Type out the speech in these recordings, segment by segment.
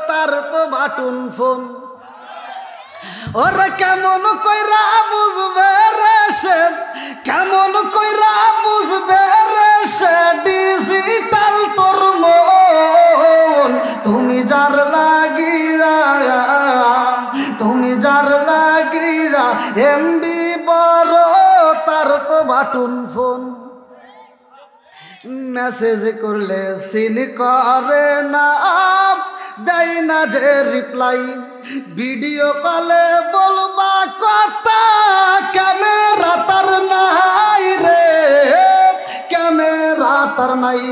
তার তো button phone ওরে কেমন কইরা বুঝবে রে সে কেমন কইরা বুঝবে রে সে ডিজিটাল তোর মন তুমি যার লাগিরা এমবি বড় তার তো বাটুন ফোন মেসেজ করলে সিন করে না দেয় না যে রিপ্লাই ভিডিও কলে বলবা কথা ক্যামেরা তার নাই রে ক্যামেরা তার নাই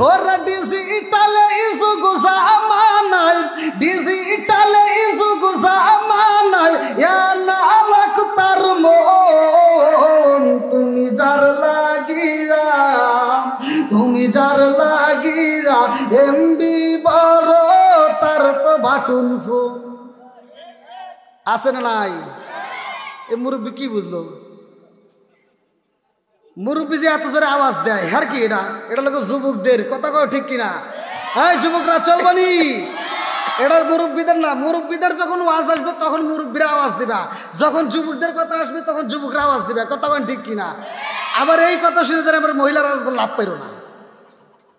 ওরা ডিজিটালে ইসু গুসা মানায় ডিজিটালে ইসু গুসা মানায় ইয়া না লাখ তার মন তুমি যার লাগিরা এমবি বড় তার তো বাটুন ফোন আছে না নাই এ মুরব্বী কি বুঝলো মুরব্বী যে এত জোরে আওয়াজ দেয় হ্যাঁ কি এটা লোক যুবকদের কথা কয় ঠিক কিনা এই যুবকরা চলবানি এটা মুরব্বীদের না মুরব্বীদের যখন আওয়াজ আসবে তখন মুরব্বীরা আওয়াজ দিবা যখন যুবকদের কথা আসবে তখন যুবকরা আওয়াজ দিবে কথা কয় ঠিক কিনা আবার এই কথা শুনে যারা আমার মহিলারা লাভ পাইল না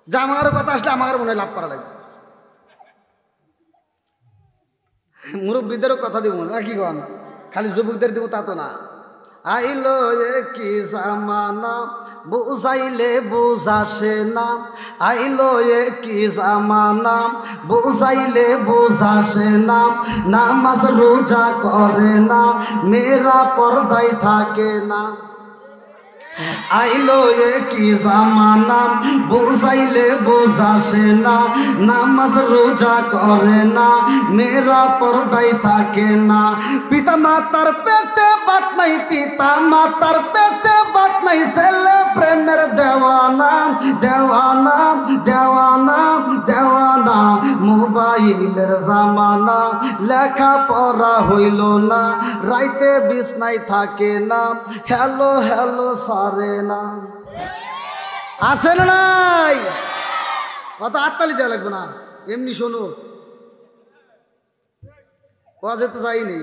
যে আমার কথা আসলে আমার মনে লাভ করা লাগবে মুরব্বীদেরও কথা দিব না কি কন খালি যুবকদের দিব তা তো না আইলো কি জামানা বুঝাইলে বুঝাসে না আইলো কি জামানা বুঝাইলে বুঝাসে না নামাজ রোজা করে না মেয়েরা পর্দায় থাকে না আইলো কি জামানা বুঝাইলে বুঝাসে না নামাজ রোজা করে না মেয়েরা পর্দায় থাকে না পিতা মাতার পেটে বাত নাই পিতা মাতার পেটে বাত নাই ছেলে প্রেমের দেওয়ানা দেওয়ানা দেওয়ানা দেওয়ানা মোবাইলের জামানা লেখা পড়া হইল না রাইতে বিছনায় থাকে না হ্যালো হ্যালো সারে না আছে না নাই অত আটতালি দেওয়া লাগবে না এমনি শোনো ওয়াজে তো যাইনি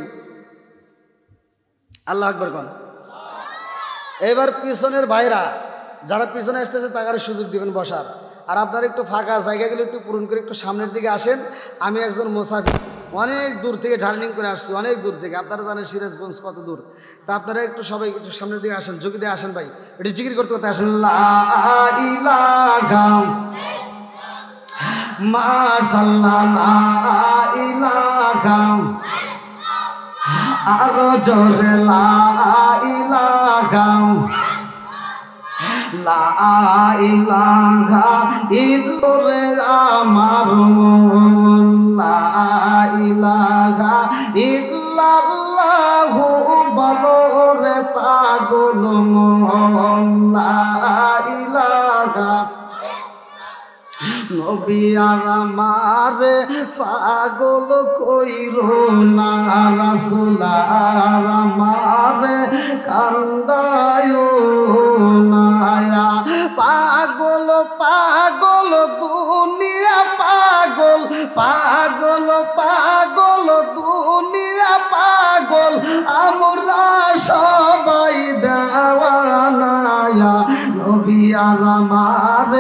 আল্লাহ আকবার কন এবার পিছনের ভাইরা যারা পিছনে আসতেছে তাদের সুযোগ দিবেন বসার আর আপনারা একটু ফাঁকা জায়গাগুলো একটু পূরণ করে একটু সামনের দিকে আসেন আমি একজন মুসাফির অনেক দূর থেকে জার্নিং করে আসছি অনেক দূর থেকে আপনারা জানেন সিরাজগঞ্জ কত দূর তা আপনারা একটু সবাই একটু সামনের দিকে আসেন ঝুঁকি দিয়ে আসেন ভাই একটু জিকির করতে করতে আসেন লা ইলাহা মাশাআল্লাহ লা ইলাহা আরো জোরে লা ইলাহা লা ইলাহা ইল্লাল্লাহ আমার মন লা ইলাহা ইল্লাল্লাহু বলো রে পাগল মন লা ইলাহা নবী আর আমার পাগল কইরো না রাসূল আর আমার কান্দায়ো না পাগল পাগল দুনিয়া পাগল পাগল পাগল দুনিয়া পাগল আমরা সবাই দেওয়ানা নবী আর আমার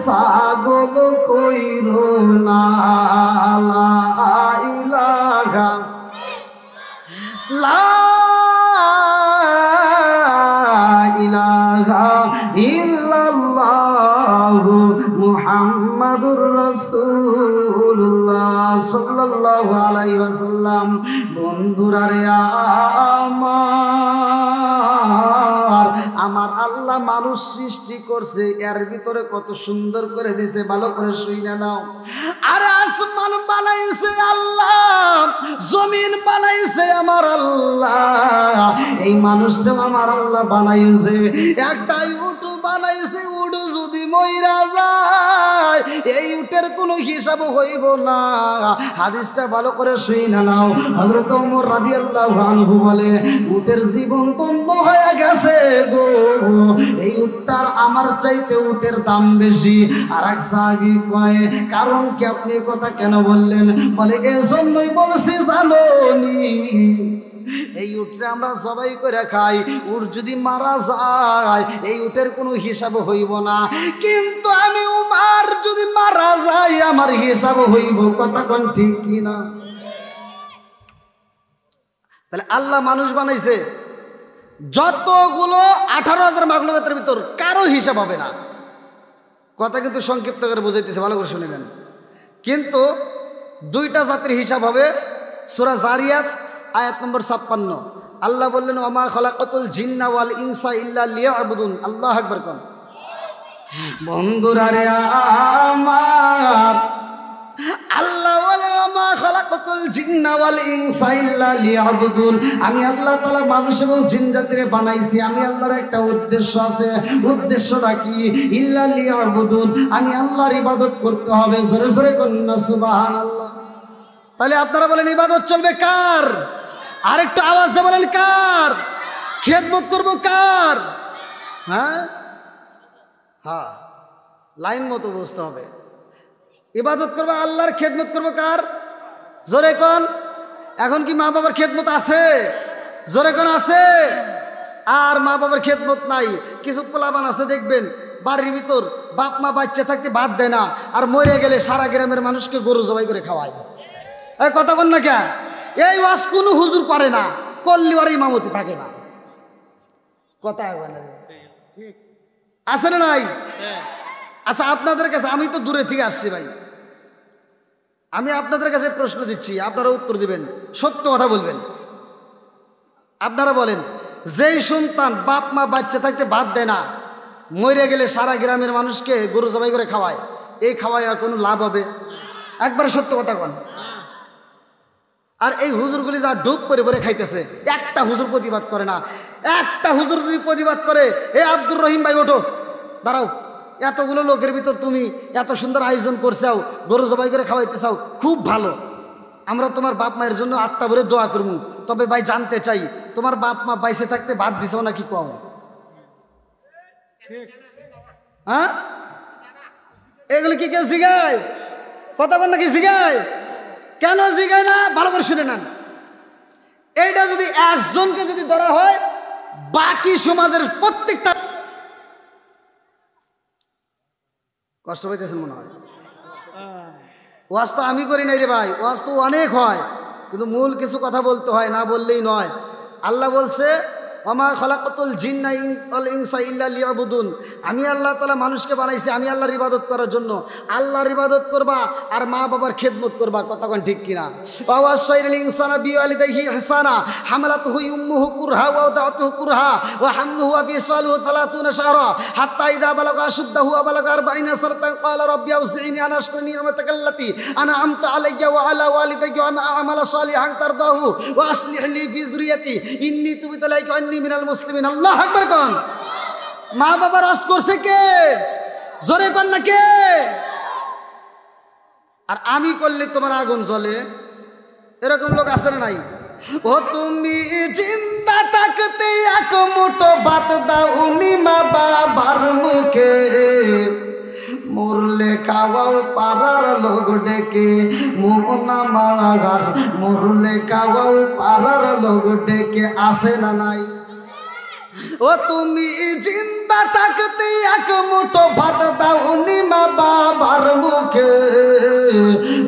পাগল কইরো না লা ইলাহা লা ইলাহা ইল্লাল্লাহু মুহাম্মাদুর রাসূলুল্লাহ সাল্লাল্লাহু আলাইহি ওয়াসাল্লাম বন্ধুরা রে আমার আল্লাহ মানুষ সৃষ্টি করছে এর ভিতরে কত সুন্দর করে দিয়েছে ভালো করে শুইনা নাও আরে আসমান বানাইছে আল্লাহ জমিন বানাইছে আমার আল্লাহ এই মানুষটা আমার আল্লাহ বানাইছে, একটা উট বানাইছে, উট যদি মইরা যায় এই উটের কোনো হিসাব হইব না। হাদিসটা ভালো করে শুই না নাও। হযরত ওমর রাদিয়াল্লাহু আনহু বলে উটের জীবন ধন্য হয়ে গেছে গো, এই উটটার আমার চাইতে উটের দাম বেশি। আর এক সাহাবী কয় কারণ কি আপনি কথা কেন বললেন? বলে এজন্যই বলছি জানোনি এই উটরে আমরা সবাই করে খাই, উট যদি মারা যায় এই উটের কোনো হিসাব হইব না, কিন্তু আমি উমার যদি মারা যাই আমার হিসাব হইব। কথা কোন ঠিক কি না? তাহলে আল্লাহ মানুষ বানাইছে, যতগুলো 18,000 মাখলুকাতের ভিতর কারো হিসাব হবে না। কথা কিন্তু সংক্ষিপ্ত করে বুঝাইতেছে, ভালো করে শুনিলেন। কিন্তু দুইটা জাতির হিসাব হবে। সূরা জারিয়াত আয়াত নম্বর 56 আল্লাহ বললেন ওমা খলাকাতুল জিন্না ওয়াল ইনসা ইল্লা লিয়াবুদুন। আল্লাহু আকবার কোন। বন্ধুরা রে আমার আল্লাহ বলে ওমা খলাকাতুল জিন্না ওয়াল ইনসা ইল্লা লিয়াবুদুন, আমি আল্লাহ তাআলা মানুষ এবং জিন জাতিরে বানাইছি, আমি আল্লাহর একটা উদ্দেশ্য আছে। উদ্দেশ্যটা কি? ইল্লা লিয়াবুদুন, আমি আল্লাহর ইবাদত করতে হবে। জোরে জোরে কন্না সুবহানাল্লাহ। তাহলে আপনারা বলেন ইবাদত চলবে কার? আরেকটু আওয়াজ দিয়ে বলেন কার? খেদমত করবো কার? হ্যাঁ হ্যাঁ, লাইন মতো বুঝতে হবে। ইবাদত করবো আল্লাহর, খেদমত করবো কার? জোরে কোন। এখন কি মা বাবার খেদমত আছে? জোরে কোন আছে? আর মা বাবার খেদমত নাই। কিছু পোলাবান আছে দেখবেন বাড়ির ভিতর বাপ মা বাচ্চা থাকতে ভাত দেয় না, আর মরে গেলে সারা গ্রামের মানুষকে গরু জবাই করে খাওয়ায়। এই কথা বল না কে? এই ওয়াজ কোনো হুজুর করে না, করলি আর ইমামতি থাকে না। কথা আছে না নাই? আচ্ছা আপনাদের কাছে, আমি তো দূরে থেকে আসছি ভাই, আমি আপনাদের কাছে প্রশ্ন দিচ্ছি, আপনারা উত্তর দিবেন, সত্য কথা বলবেন। আপনারা বলেন যেই সন্তান বাপ মা বাচ্চা থাকতে ভাত দেয় না, মরে গেলে সারা গ্রামের মানুষকে গরু জবাই করে খাওয়ায়, এই খাওয়ায় আর কোনো লাভ হবে? একবারে সত্য কথা বল। আর এই হুজুরগুলি যা ডুব করে ভরে খাইতেছে, একটা হুজুর প্রতিবাদ করে না। একটা হুজুর যদি প্রতিবাদ করে, এ আব্দুর রহিম ভাই ওঠো, দাঁড়াও, এতগুলো লোকের ভিতর তুমি এত সুন্দর আয়োজন করছাও, গরু জবাই করে খাওয়াইতে চাও, খুব ভালো, আমরা তোমার বাপ মায়ের জন্য আত্মা ভরে দোয়া করবো। তবে ভাই জানতে চাই তোমার বাপ মা বাইসে থাকতে ভাত দিছাও নাকি কম? হ্যাঁ, এগুলো কি কেউ জিগায়? কথা বল নাকি জিগায়? কেন জিগায় না? ভালো করে শুনে নেন। এইটা যদি একজনকে যদি ধরা হয়, বাকি সমাজের প্রত্যেকটা কষ্ট পাইতেছেন মনে হয়। ওয়াজ তো আমি করি নাই রে ভাই, ওয়াজ তো অনেক হয়, কিন্তু মূল কিছু কথা বলতে হয়, না বললেই নয়। আল্লাহ বলছে ওমা খলাকাতুল জিন্না ওয়াল ইনসা ইল্লা লিয়াবুদুন, আমি আল্লাহ তাআলা মানুষকে বানাইছি আমি আল্লাহর ইবাদত করার জন্য। আল্লাহর ইবাদত করবা আর মা বাবার খেদমত করবা। কথা কোন ঠিক কিনা? ওয়া ওয়াসাইল ইনসানা বিওয়ালিদাইহি ইহসানা হামালাতুহু উম্মুহু কুরহা ওয়া ওয়াদাতুহু কুরহা ওয়া হামলুহু ওয়া ফিসালুহু 30 শাহরা হাত্তা ইযা বালাগা আশুদ্দাহু ওয়া বালাগা 40 সানাতান ক্বালা রাব্বি আউযি'নি আন আশকুরা নি'মাতাকা আল্লাতী আন'আমতা আলাইয়া ওয়া আলা ওয়ালিদাইয়া ওয়া আন আ'মালা সালিহান তারদাহু ওয়া আসলিহ লি ফি যুররিয়াতি ইন্নী তুবতু ইলাইকা মিনাল মুসলিমিন। আল্লাহু আকবার কোন। মা বাবা রস করছে কে? জোরে কোন না কে? আর আমি করলে তোমার আগুন জ্বলে, এরকম লোক আছে না নাই? ও তুমি জিন্দা থাকতে এক মুঠো ভাত দাও নি মা বাবার মুখে, মরলে খাওয়াও পাড়ার লোক ডেকে, মোহনা মাগার মরলে খাওয়াও পাড়ার লোক ডেকে, আসে না নাই? ও তুমি জিন্দা থাকতে এক মুঠো ভাত দাও নি মা বাবার মুখে,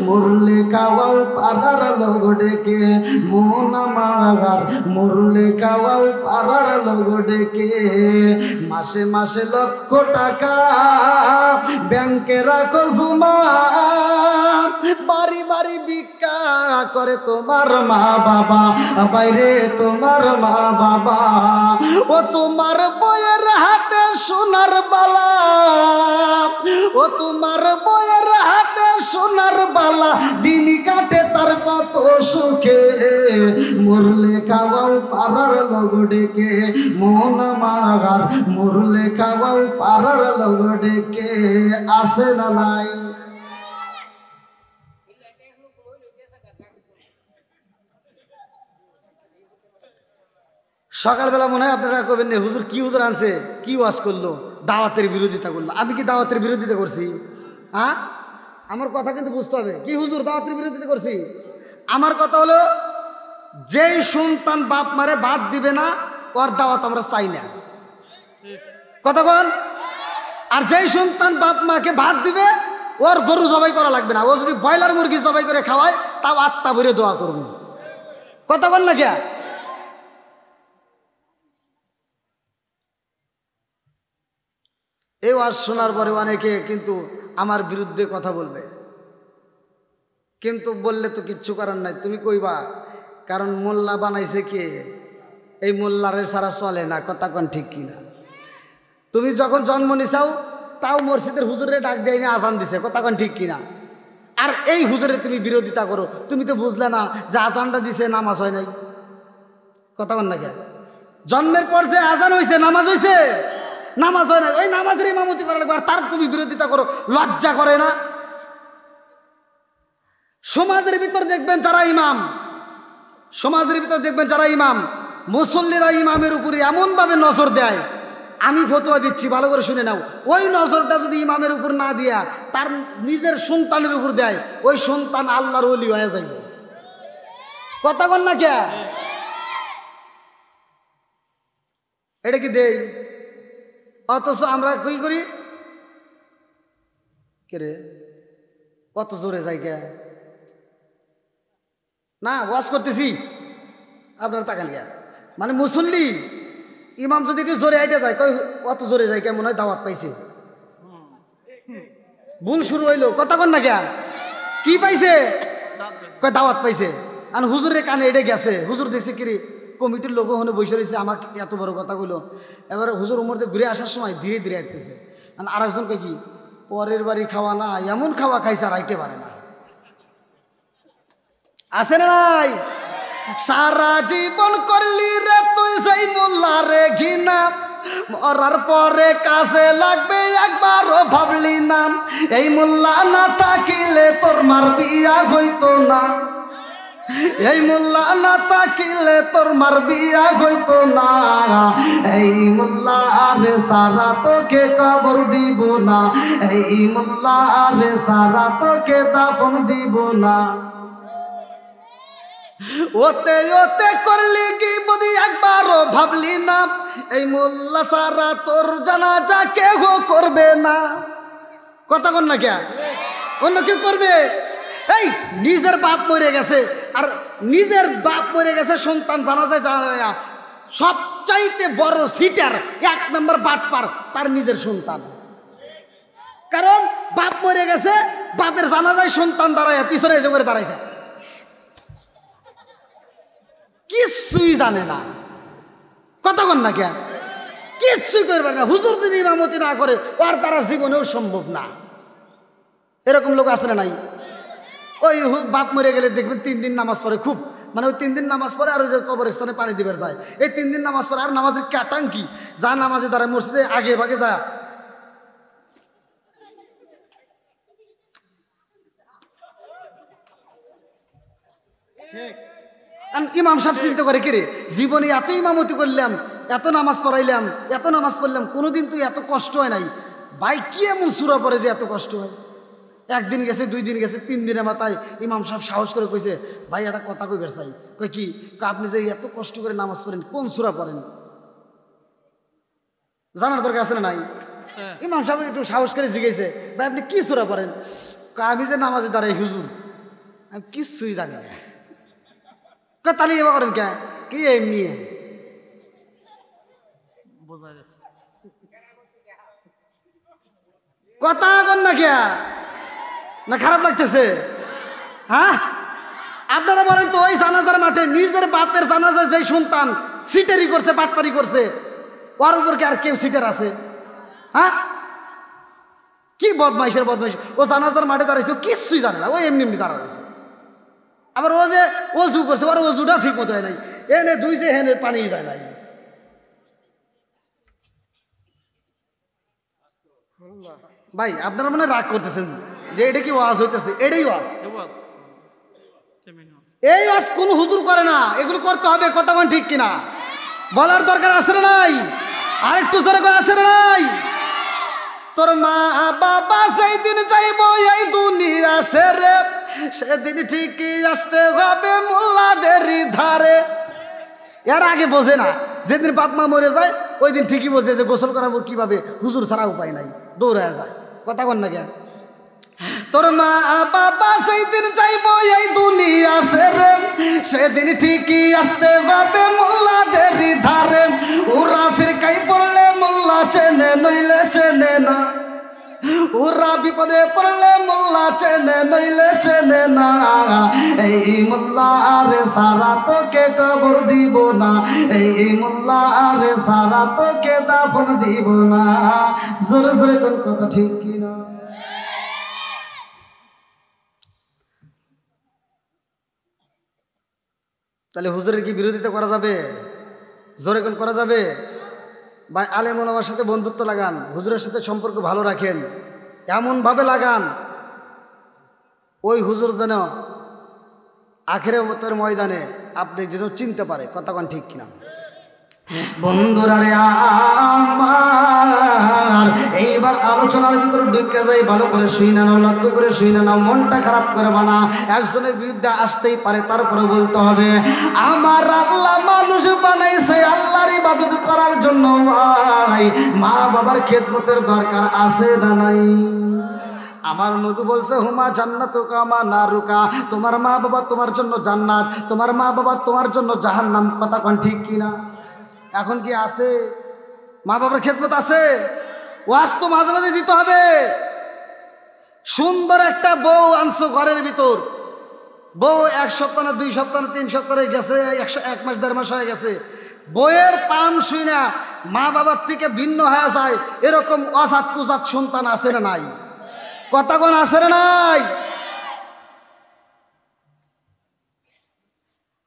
মরলে খাওয়াও পাড়ার লোক ডেকে, মোহনা মাগার মরলে খাওয়াও পাড়ার লোক ডেকে। মাসে মাসে লক্ষ টাকা ব্যাংকে রাখো জমা, বাড়ি বাড়ি ভিক্ষা করে তোমার মা বাবা, বাইরে তোমার মা বাবা। ও তোমার বইয়ের হাতে সোনার বালা, ও তোমার বইয়ের হাতে সোনার বালা, দিন কাটে সংসার কত সুখে, মরলে খাওয়াও পাড়ার লোক ডেকে, মন মাগার মরলে খাওয়াও পাড়ার লোক ডেকে, আসে না নাই? সকালবেলা মনে হয় আপনারা কবেন না হুজুর কি হুজুর আনছে, কি ওয়াজ করলো, দাওয়াতের বিরোধিতা করলো। আমি কি দাওয়াতের বিরোধিতা করছি? হ্যাঁ, আমার কথা কিন্তু বুঝতে হবে। কি হুজুর দাওয়াতের বিরোধিতা করছি? আমার কথা হলো যেই সন্তান বাপ মারে বাদ দিবে না ওর দাওয়াত আমরা চাই না, কথা বল। আর যেই সন্তান বাপ মাকে বাদ দিবে ওর গরু জবাই করা লাগবে না, ও যদি ব্রয়লার মুরগি জবাই করে খাওয়ায় তাও আত্মা ভরে দোয়া করবো, কথা বল না কে? এই ওয়াজ শোনার পরে অনেকে কিন্তু আমার বিরুদ্ধে কথা বলবে, কিন্তু বললে তো কিচ্ছু করার নাই, তুমি কইবা। কারণ মোল্লা বানাইছে কে? এই মোল্লারে সারা চলে না, কথা কোন ঠিক কিনা? তুমি যখন জন্ম নিছাও তাও মসজিদের হুজুরে ডাক দেয় না, আজান দিছে, কথা কোন ঠিক কিনা? আর এই হুজুরে তুমি বিরোধিতা করো, তুমি তো বুঝলে না যে আজানটা দিছে নামাজ হয় নাই, কথা কোন না কে? জন্মের পর যে আজান হয়েছে নামাজ হয়েছে, নামাজ হয় না, ওই নামাজের ইমামতি করা লাগবে, আর তার তুমি বিরোধিতা করো, লজ্জা করে না? সমাজের ভিতর দেখবেন যারা ইমাম, সমাজের ভিতর দেখবেন যারা ইমাম, মুসল্লিরা ইমামের উপরে এমনভাবে নজর দেয়, আমি ফতোয়া দিচ্ছি ভালো করে শুনে নাও, ওই নজরটা যদি ইমামের উপর না দিয়া তার নিজের সন্তানের উপর দেয়, ওই সন্তান আল্লাহর ওলি হয়ে যাবে, কথা বল না কে? এটা কি দেই? অথচ আমরা কি করি? কে রে কত জোরে যাই কে? না ওয়াজ করতেছি, আপনার তাকান কে? মানে মুসল্লি ইমাম যদি একটু জোরে আইটে যায়, কই অত জোরে যায় কেমন হয় দাওয়াত পাইছে, ভুল শুরু হইলো, কথা কন না কে? কি পাইছে? কয় দাওয়াত পাইছে। আর হুজুরের কানে এটে গেছে, হুজুর দেখছে কিরে কমিটির লোক ওখানে বসে রয়েছে, আমাকে এত বড় কথা কইলো। এবার হুজুর উমর দিয়ে ঘুরে আসার সময় ধীরে ধীরে আটকেছে। আর একজন কয় কি পরের বাড়ি খাওয়া না, এমন খাওয়া খাইছে আর আইতে পারে না, আছে না নাই? সারা জীবন করলি রে তুই সেই মোল্লা রে ঘৃণা, মরার পরে কাছে লাগবে একবারও ভাবলি না, এই মোল্লা না থাকিলে তোর মার বিয়া হইতো না, এই মোল্লা না থাকিলে তোর মার বিয়া হইতো না, এই মোল্লা রে সারা তোকে কবর দিব না, এই মোল্লা রে সারা তোকে দাফন দিব না। ওতে ওতে করলি কি বদি একবারও ভাবলি না, এই মোল্লা সারা তোর জানাজা কেউ করবে না, কথা কন না কে? অন্য কেউ করবে? এই নিজের বাপ মরে গেছে, আর নিজের বাপ মরে গেছে সন্তান জানাজায় জানায়া সবচাইতে বড় সিটার এক নম্বর বাটপার তার নিজের সন্তান। কারণ বাপ মরে গেছে, বাপের জানাজায় সন্তান দাঁড়ায় পিছনে এসে করে দাঁড়াইছে, কিছুই জানে না, কথা কন না কে? কিছুই করবে না, হুজুর যদি ইমামতি না করে আর তারা জীবনেও সম্ভব না। এরকম লোক আছে না নাই? ওই বাপ মরে গেলে দেখবেন 3 দিন নামাজ পড়ে, খুব মানে ওই 3 দিন নামাজ পড়ে, আর ওই যে কবরস্থানে পানি দিবার যায়, এই 3 দিন নামাজ পড়ে, আর নামাজের কাটাঙ্কি যা নামাজে দাঁড়ায় মসজিদে আগে ভাগে যায়, ইমাম সাহেব চিন্তা করে কিরে জীবনে এত ইমামতি করলাম, এত নামাজ পড়াইলাম, এত নামাজ পড়লাম, কোনোদিন তো এত কষ্ট হয় নাই, ভাই কি এমন সূরা পড়ে যে এত কষ্ট হয়? একদিন গেছে, 2 দিন গেছে, 3 দিনের মাথায় ইমাম সাহেব সাহস করে কইছে, ভাই একটা কথা কইবার চাই। কই কি? আপনি যে এত কষ্ট করে নামাজ পড়েন কোন সূরা পড়েন? জানার দরকার আছে না নাই? ইমাম সাহেব একটু সাহস করে জিজ্ঞেসে, ভাই আপনি কি সূরা পড়েন? আমি যে নামাজে দাঁড়াই হুজুর আমি কিছুই জানি না। তালি এবার করেন কে? কি এমনি কথা কন না কে? না খারাপ লাগতেছে? হ্যাঁ আপনারা বলেন তো, ওই জানাজার মাঠে নিজের বাপের জানাজার যে সন্তান সিটারি করছে, পাটপারি করছে, ওর উপর কি আর কেউ সিটার আছে? হ্যাঁ কি বদমাইশের বদমাইশ! ও জানাজার মাঠে দাঁড়াইছে, কিছুই জানে না, ও এমনি এমনি দাঁড়া রয়েছে। আবার ও যে অজু করছে, ওর অজুটাও ঠিক মতো হয় নাই, এনে ধুইছে হেনে পানি যায় নাই। ভাই আপনারা মনে রাগ করতেছেন যে এটা কি ওয়াজ হইতেছে? এটাই ওয়াজ। এই ওয়াজ কোন হুজুর করে না, এগুলো করতে হবে। কতক্ষণ ঠিক কিনা বলার দরকার আছে না নাই? আরেকটু জোরে করে আছে না নাই? তোর মা বাবা সেই দিন চাইবো এই দুনিয়া ছেড়ে, সেদিন ঠিকই আসতে হবে মোল্লাদের ধারে। এর আগে বোঝে না, যেদিন বাপ মা মরে যায় ওই দিন ঠিকই বোঝে যে গোসল করাবো কিভাবে, হুজুর ছাড়া উপায় নাই, দৌড়ায় যায়। কথা কন না কেন? তোর মা বাবা সেই দিন চাইবো এই দুনিয়া ছেড়ে, সেদিন ঠিকই আসতে হবে মোল্লাদের ধারে। ওরা ফিরকাই পড়লে মোল্লা চেনে, নইলে চেনে না। ওরা বিপদে পড়লে মোল্লা চেনে, নইলে চেনে না। এই মোল্লা আরে সারা তোকে কবর দিব না, এই মোল্লা আরে সারা তোকে দাফন দিব না। জোরে জোরে কোন কথা ঠিক কিনা? তাহলে হুজুরের কি বিরোধিতা করা যাবে? জোরে কোন করা যাবে? ভাই আলেম ওলামার সাথে বন্ধুত্ব লাগান, হুজুরের সাথে সম্পর্ক ভালো রাখেন, এমনভাবে লাগান ওই হুজুর যেন আখিরাতের ময়দানে আপনি যেন চিনতে পারে। কতক্ষণ ঠিক কিনা? বন্ধুরা রে আমার, এইবার আলোচনার ভিতরে ঢুকে যাই, ভালো করে শুই না, লক্ষ্য করে শুই না, মনটা খারাপ করবে না। একজনের বিরুদ্ধে আসতেই পারে, তারপরে বলতে হবে আমার আল্লাহ মানুষ বানাইছে আল্লাহর ইবাদত করার জন্য। ভাই মা বাবার খেদমতের দরকার আছে না নাই? আমার নবী বলছে হুমা জান্নাতুকা মা নারুকা, তোমার মা বাবা তোমার জন্য জান্নাত, তোমার মা বাবা তোমার জন্য জাহান্নাম। কথা কোন ঠিক কিনা? এখন কি আছে? মা বাবার খেদমত আছে? ওয়াজ তো মাঝে মাঝে দিতে হবে। সুন্দর একটা বউ আনছো ঘরের ভিতর, বউ 1 সপ্তাহ না 2 সপ্তাহ না 3 সপ্তাহ গেছে, 1 মাস 1.5 মাস হয়ে গেছে, বইয়ের পাম শুই না মা বাবার থেকে ভিন্ন হয়ে যায়, এরকম অজাত কুজাত সন্তান আছে না নাই? কথা কোন আছে না নাই?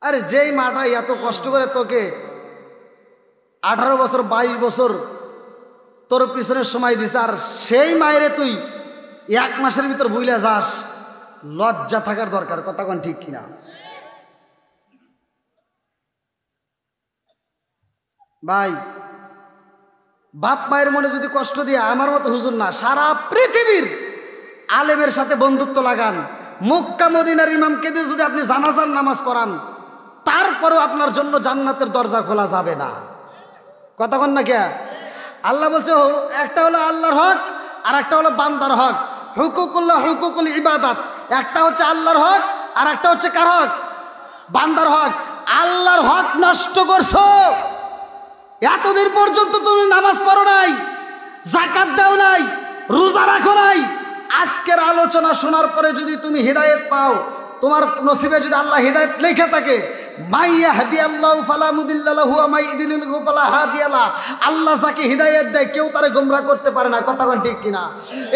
আরে যেই মাটা এত কষ্ট করে তোকে 18 বছর 22 বছর তোর পিছনে সময় দিস, আর সেই মায়েরে তুই 1 মাসের ভিতর ভুলে যাস, লজ্জা থাকার দরকার। কথা কোন ঠিক কিনা? ভাই বাপ মায়ের মনে যদি কষ্ট দিয়ে আমার মতো হুজুর না, সারা পৃথিবীর আলেমের সাথে বন্ধুত্ব লাগান, মক্কা মদিনার ইমামকে দিয়ে যদি আপনি জানাজার নামাজ পড়ান, তারপরেও আপনার জন্য জান্নাতের দরজা খোলা যাবে না। কথা কন না কে? আল্লাহ বলছে একটা হলো আল্লাহর হক আর একটা হলো বান্দার হক। হুকুকুল্লাহ হুকুকুল ইবাদাত, একটা হচ্ছে আল্লাহর হক আর একটা হচ্ছে কার হক? বান্দার হক। আল্লাহর হক নষ্ট করছো, এতদিন পর্যন্ত তুমি নামাজ পড়ো নাই, যাকাত দাও নাই, রোজা রাখো নাই। আজকের আলোচনা শোনার পরে যদি তুমি হিদায়েত পাও, তোমার নসিবে যদি আল্লাহ হিদায়েত লেখা থাকে, আল্লাহ যাকে হিদায়েত দেয় কেউ তারে গোমরাহ করতে পারে না। কথা বল ঠিক কিনা?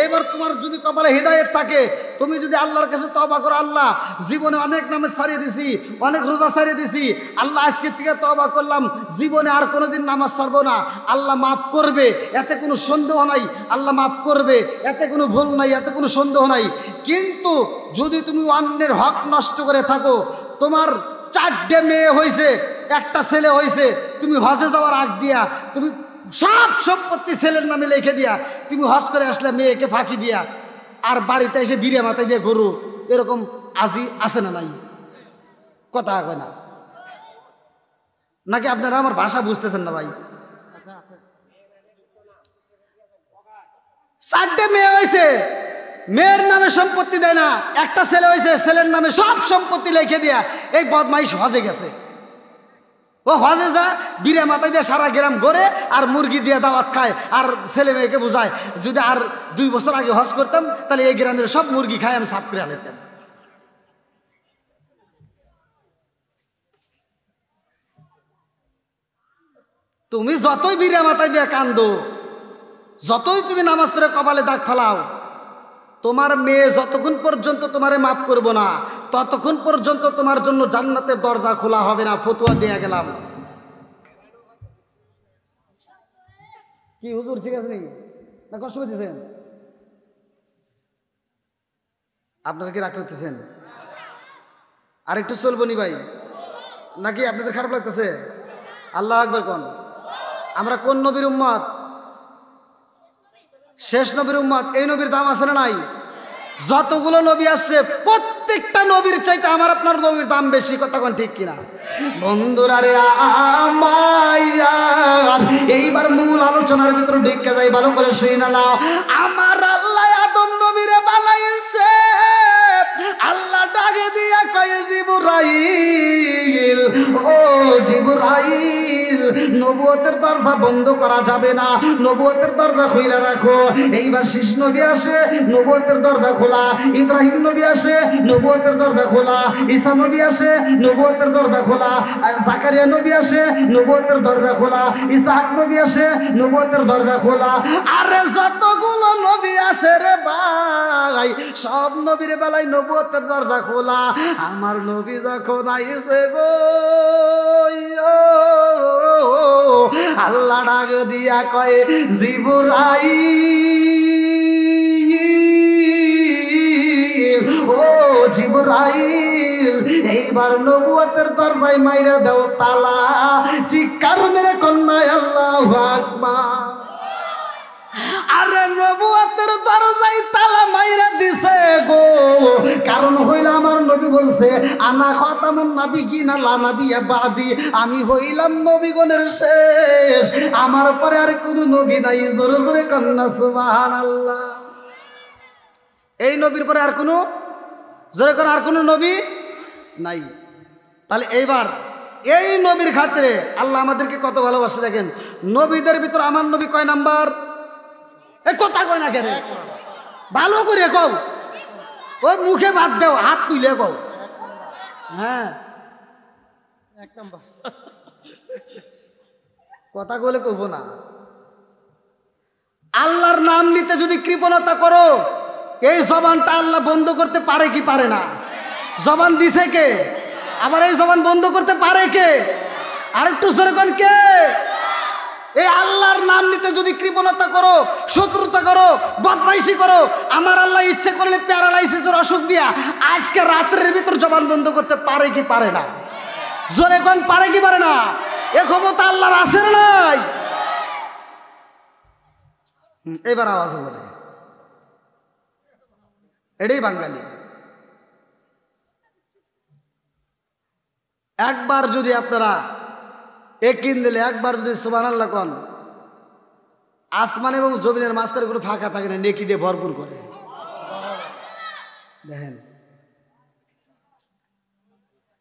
এবার তোমার যদি কপালে হিদায়েত থাকে, তুমি যদি আল্লাহর কাছে তওবা করো, আল্লাহ জীবনে অনেক নামাজ ছাড়িয়ে দিছি, অনেক রোজা ছাড়িয়ে দিছি, আল্লাহ আজকের থেকে তওবা করলাম, জীবনে আর কোনোদিন নামাজ ছাড়বো না, আল্লাহ মাফ করবে, এতে কোনো সন্দেহ নাই। আল্লাহ মাফ করবে, এতে কোনো ভুল নাই, এতে কোনো সন্দেহ নাই। কিন্তু যদি তুমি অন্যের হক নষ্ট করে থাকো, তোমার 4টে মেয়ে হয়েছে, একটা ছেলে হয়েছে, তুমি হজে যাওয়ার আগ দিয়া তুমি সব সম্পত্তি ছেলের নামে লিখে দিয়া তুমি হজ করে আসলে মেয়েকে ফাঁকি দিয়া, আর বাড়িতে এসে বিড়ে মাথায় দিয়ে গরু, এরকম আজি আছে না নাই? কথা কয় না নাকি? আপনারা আমার ভাষা বুঝতেছেন না ভাই? 4টে মেয়ে হয়েছে, মেয়ের নামে সম্পত্তি দেয় না, একটা ছেলে হয়েছে, ছেলের নামে সব সম্পত্তি লিখে দিয়া এই বদমাইশ হজে গেছে। ও হজে যা বিড়ে মাথায় দিয়ে সারা গ্রাম ঘোরে আর মুরগি দিয়ে দাওয়াত খায়, আর ছেলে মেয়েকে বোঝায় যদি আর 2 বছর আগে হজ করতাম তাহলে এই গ্রামের সব মুরগি খায় আমি সাফ করে আনতাম। তুমি যতই বিড়ে মাথায় দিয়ে কান্দো, যতই তুমি নামাজ পড়ে কপালে দাগ ফেলাও, তোমার মেয়ে যতক্ষণ পর্যন্ত তোমারে মাফ করবো না, ততক্ষণ পর্যন্ত তোমার জন্য জান্নাতের দরজা খোলা হবে না। ফতোয়া দিয়ে গেলাম। কি হুজুর ঠিক আছে নাকি, না কষ্ট পেতেছেন? আপনারা কি রাগ করতেছেন? আর একটু চলবো নি ভাই, নাকি আপনাদের খারাপ লাগতেছে? আল্লাহ আকবার কোন। আমরা কোন নবীর উম্মত? শেষ নবীর উম্মত। এই নবীর দাম আছে না নাই? যতগুলো নবী আসছে প্রত্যেকটা নবীর চাইতে আমার আপনার নবীর দাম বেশি। কথা কোন ঠিক কিনা বন্ধুরা রে আমার? এইবার মূল আলোচনার ভিতরে ঢুকে যাই, ভালো করে শুনে নাও। আমার আল্লাহ আদম নবীরে বানাইছে, আল্লাহ ডাকে দিয়া কয় জিবরাইল, ও জিবরাইল, নবুয়তের দরজা বন্ধ করা যাবে না, নবুয়তের দরজা খুলে রাখো। এইবার শীষ নবী আসে, নবুয়তের দরজা খোলা। ইব্রাহিম নবী আসে, নবুয়তের দরজা খোলা। ঈসা নবী আসে, নবুয়তের দরজা খোলা। জাকারিয়া নবী আসে, নবুয়তের দরজা খোলা। ইসহাক নবী আসে, নবুয়তের দরজা খোলা। আরে যতগুলো নবী আসে রে ভাই, সব নবীর বেলায় নবুয়তের দরজা খোলা। আমার নবী যখন আইছে গো, আল্লাহ ডাক দিয়া কয় জিবরাইল, ও জিবরাইল, এইবার নবুয়তের দরজায় মাইরা দাও তালা। চিৎকার মেরে কন্যায় আল্লাহু আকবার। আরে নবুয়তের দরজায় তালা মাইরা দিছে গো, কারণ হইল আমার নবী বলছে আনা খাতামুন নাবিয়িনা লা নাবিয়্যা বাদি, আমি হইলাম নবীগণের শেষ, আমার পরে আর কোনো নবী নাই। জোরে জোরে কন্যা সুবহানাল্লাহ। এই নবীর পরে আর কোনো, জোরে করে আর কোনো নবী নাই। তাহলে এইবার এই নবীর খাতিরে আল্লাহ আমাদেরকে কত ভালোবাসে দেখেন। নবীদের ভিতর আমার নবী কয় নাম্বার? এ কথা কয় না কেন? ভালো করে কও, ওই মুখে বাদ দেও, হাত তুলে কও। হ্যাঁ এক নাম্বার কথা বলে কব না। আল্লাহর নাম নিতে যদি কৃপণতা করো, এই জবানটা আল্লাহ বন্ধ করতে পারে কি পারে না? জবান দিছে কে? আবার এই জবান বন্ধ করতে পারে কে? আরেকটু জোরে কোন কে? এই আল্লাহর নাম নিতে যদি কৃপণতা করো, শত্রুতা করো, বদমাইশি করো, আমার আল্লাহ ইচ্ছে করলে প্যারালাইসিসের অসুখ দিয়া আজকে রাত্রের ভিতর জবান বন্ধ করতে পারে কি পারে না? জোরে কোন পারে কি পারে না? এ ক্ষমতা আল্লাহর আছে না নাই? এবার আওয়াজ বলে, এটাই বাঙালি। একবার যদি আপনারা একিন দিলে, একবার যদি সুবহানাল্লাহ কোন, আসমান এবং জমিনের মাঝখানে কোনো ফাঁকা থাকে না, নেকি দিয়ে ভরপুর করে। দেখেন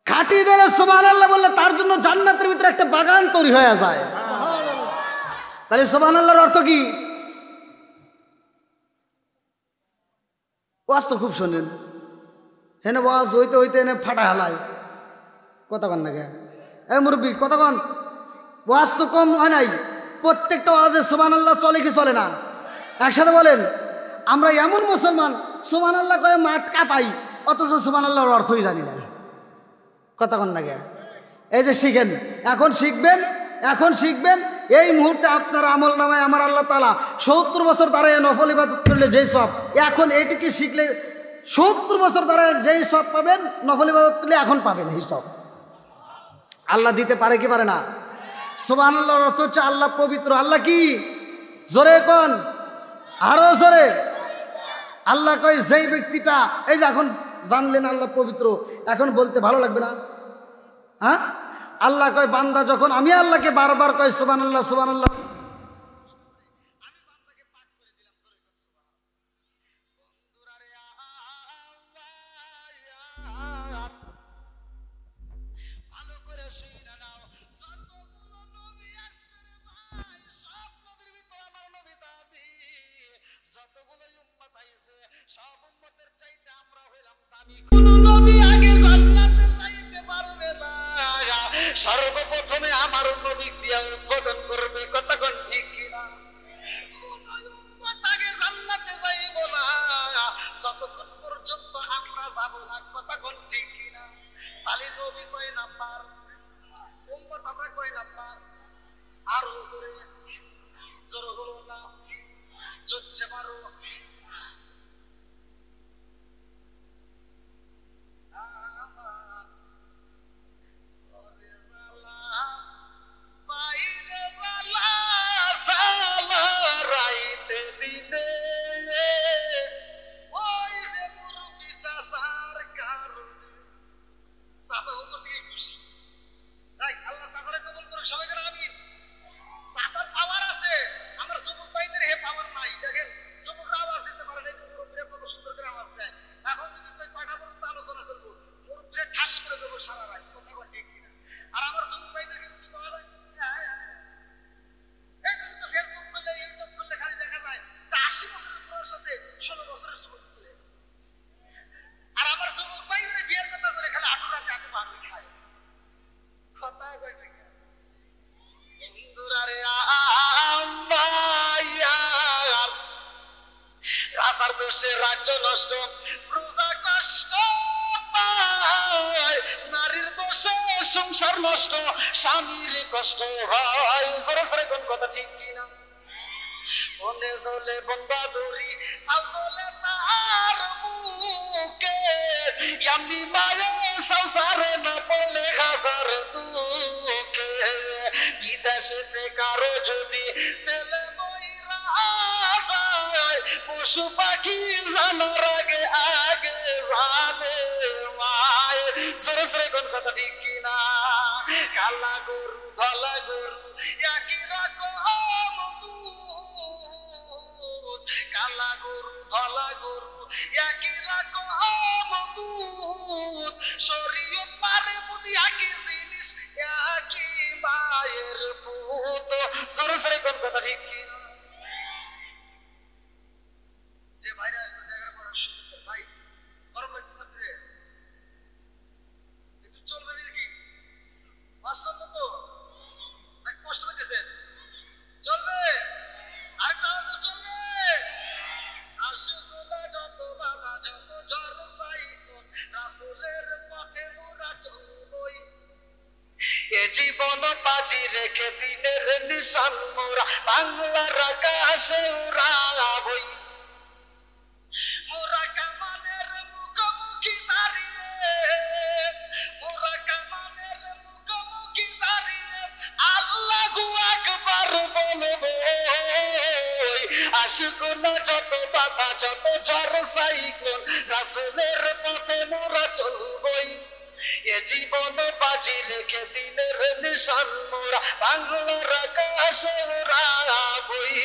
খাটি দিলে সুবহানাল্লাহ বললে তার জন্য জান্নাতের ভিতরে একটা বাগান তৈরি হয়ে যায়। তাহলে সুবহানাল্লাহর অর্থ কি? ওয়াজ তো খুব শোনেন, হেনে ওয়াজ হইতে হইতে এনে ফাটা হালায়। কথা কন না কে? এই মুরব্বী কথা কন। ওয়াজ তো কম হয় নাই, প্রত্যেকটা ওয়াজে সুবহানাল্লাহ চলে কি চলে না? একসাথে বলেন। আমরা এমন মুসলমান সুবহানাল্লাহ কয়ে মাঠ কাঁপাই, অথচ সুবহানাল্লাহর অর্থই জানি না। কথা কন না কে? এই যে শিখেন, এখন শিখবেন, এখন শিখবেন। এই মুহূর্তে আপনার আমল নামায় আমার আল্লাহ তাআলা 70 বছর দাঁড়ায় নফল ইবাদত করলে যেই সব, এখন এইটুকু শিখলে 70 বছর দাঁড়ায় যেই সব পাবেন, নফল ইবাদত করলে এখন পাবেন এই সব। আল্লাহ দিতে পারে কি পারে না? সুবহানাল্লাহর অর্থ হচ্ছে আল্লাহ পবিত্র। আল্লাহ কি? জোরে কোন, আরো জোরে। আল্লাহ কয় যেই ব্যক্তিটা, এই যে এখন জানলেন আল্লাহ পবিত্র, এখন বলতে ভালো লাগবে না? হ্যাঁ, আল্লাহ কয় বান্দা যখন, আমি আল্লাহকে বারবার কয় সুবহানাল্লাহ সুবহানাল্লাহ, সর্বপ্রথমে আমার নবী দিয়া উদ্বোধন করবে। কতক্ষণ ঠিক কিনা? আগে জান্নাতে যাইব না যতক্ষণ পর্যন্ত আমরা যাব না। কতক্ষণ ঠিক নবী কয় নাম্বার, উম্মত আমরা কয় নাম্বার? আর হুজুরে জোর হলো না, চলছে মারো। রাজ্য নষ্ট, প্রজা কষ্ট পায়, নারীর দোষে সংসার নষ্ট, স্বামীর কষ্ট হয়। জোরে জোরে কোন কথা ঠিক কিনা? মনে চলে বন্ধা ধরি সাউ চলে তার মুখে, আমি মায়ে সংসারে না পড়লে হাজার দুঃখে। বিদেশেতে কারো যদি ছেলে ময়রা যায়, পশু পাখি জানার আগে আগে জানে মায়। সরে সরে কোন কথা ঠিক কিনা? কালা গরু ধলা গরু একই রকম দুধ, কালা গরু ধলা গরু একই রকম দুধ, শরীয়ত পারে বুদ্ধি একই জিনিস, একই মায়ের পুত। সরে সরে কোন কথা ঠিক কিনা? যে বাইরে আসতেছে ভাই গরম লাগতেছে, একটু চলবে নাকি? বাসন্ত তো কষ্ট পেতেছেন, চলবে আরেকটা আওয়াজ চলবে। আশুকুলা যত বাধা যত ঝড় সাইক্লোন, রাসূলের পথে মোরা চলবই। এ জীবন বাজি রেখে দিনের নিশান মোরা বাংলার আকাশে উড়াবই। মোরা কামানের মুখোমুখি দাঁড়িয়ে, মোরা কামানের মুখোমুখি দাঁড়িয়ে আল্লাহু আকবার বলবো। আশুকুনা যত বাধা যত ঝড় সাইক্লোন, রাসূলের পথে মোরা চলবই। এ জীবন বাজি রেখে দিনের নিশান মোরা বাংলার আকাশে উড়াবই।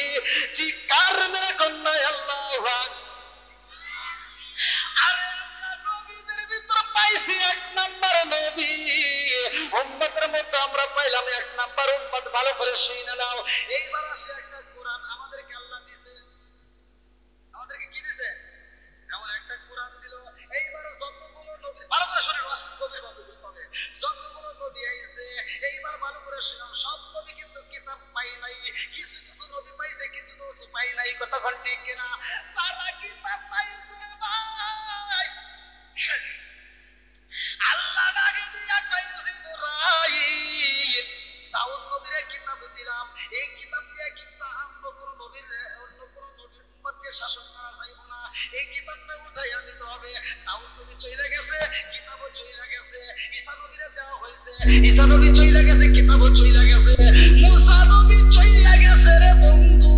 চিৎকার মেরে কন্যা আল্লাহু আকবার। আরে আমরা নবীদের ভিতর পাইছি এক নাম্বার নবী, উম্মতের মধ্যে আমরা পাইলাম এক নাম্বার উম্মত। ভালো করে শুনে নাও। এইবার আসে একটা কোরআন আমাদেরকে আল্লাহ দিয়েছে। আমাদেরকে কি দিয়েছে? এমন একটা কোরআন দিল। এইবার যতগুলো নবী, ভালো করে শুনে নাও, নবীর মধ্যে বুঝতে হবে। যতগুলো নবী আইছে এইবার ভালো করে শুনো, সব নবী কিন্তু কিতাব পাই নাই। কিছু কিছু নবী পাইছে, কিছু কিছু পাই নাই। কথা কোন ঠিক কিনা? তারা কিতাব পাইছে ভাই, আল্লাহ ডাকে দিয়া কইছে ইব্রাহিম দাউদ নবীরে কিতাব দিলাম, এই কিতাব দিয়ে কিন্তু অন্য কোন নবীর উম্মতকে শাসন করা যাইব না, এই কিতাবটা উঠাইয়া দিতে হবে। দাউদ নবী চলে গেছে, কিতাবও চলে গেছে। ঈসা নবীরে দেওয়া হয়েছে, ঈসা নবী চলে গেছে, কিতাবও চলে গেছে। মুসা নবী চলে গেছে রে বন্ধু,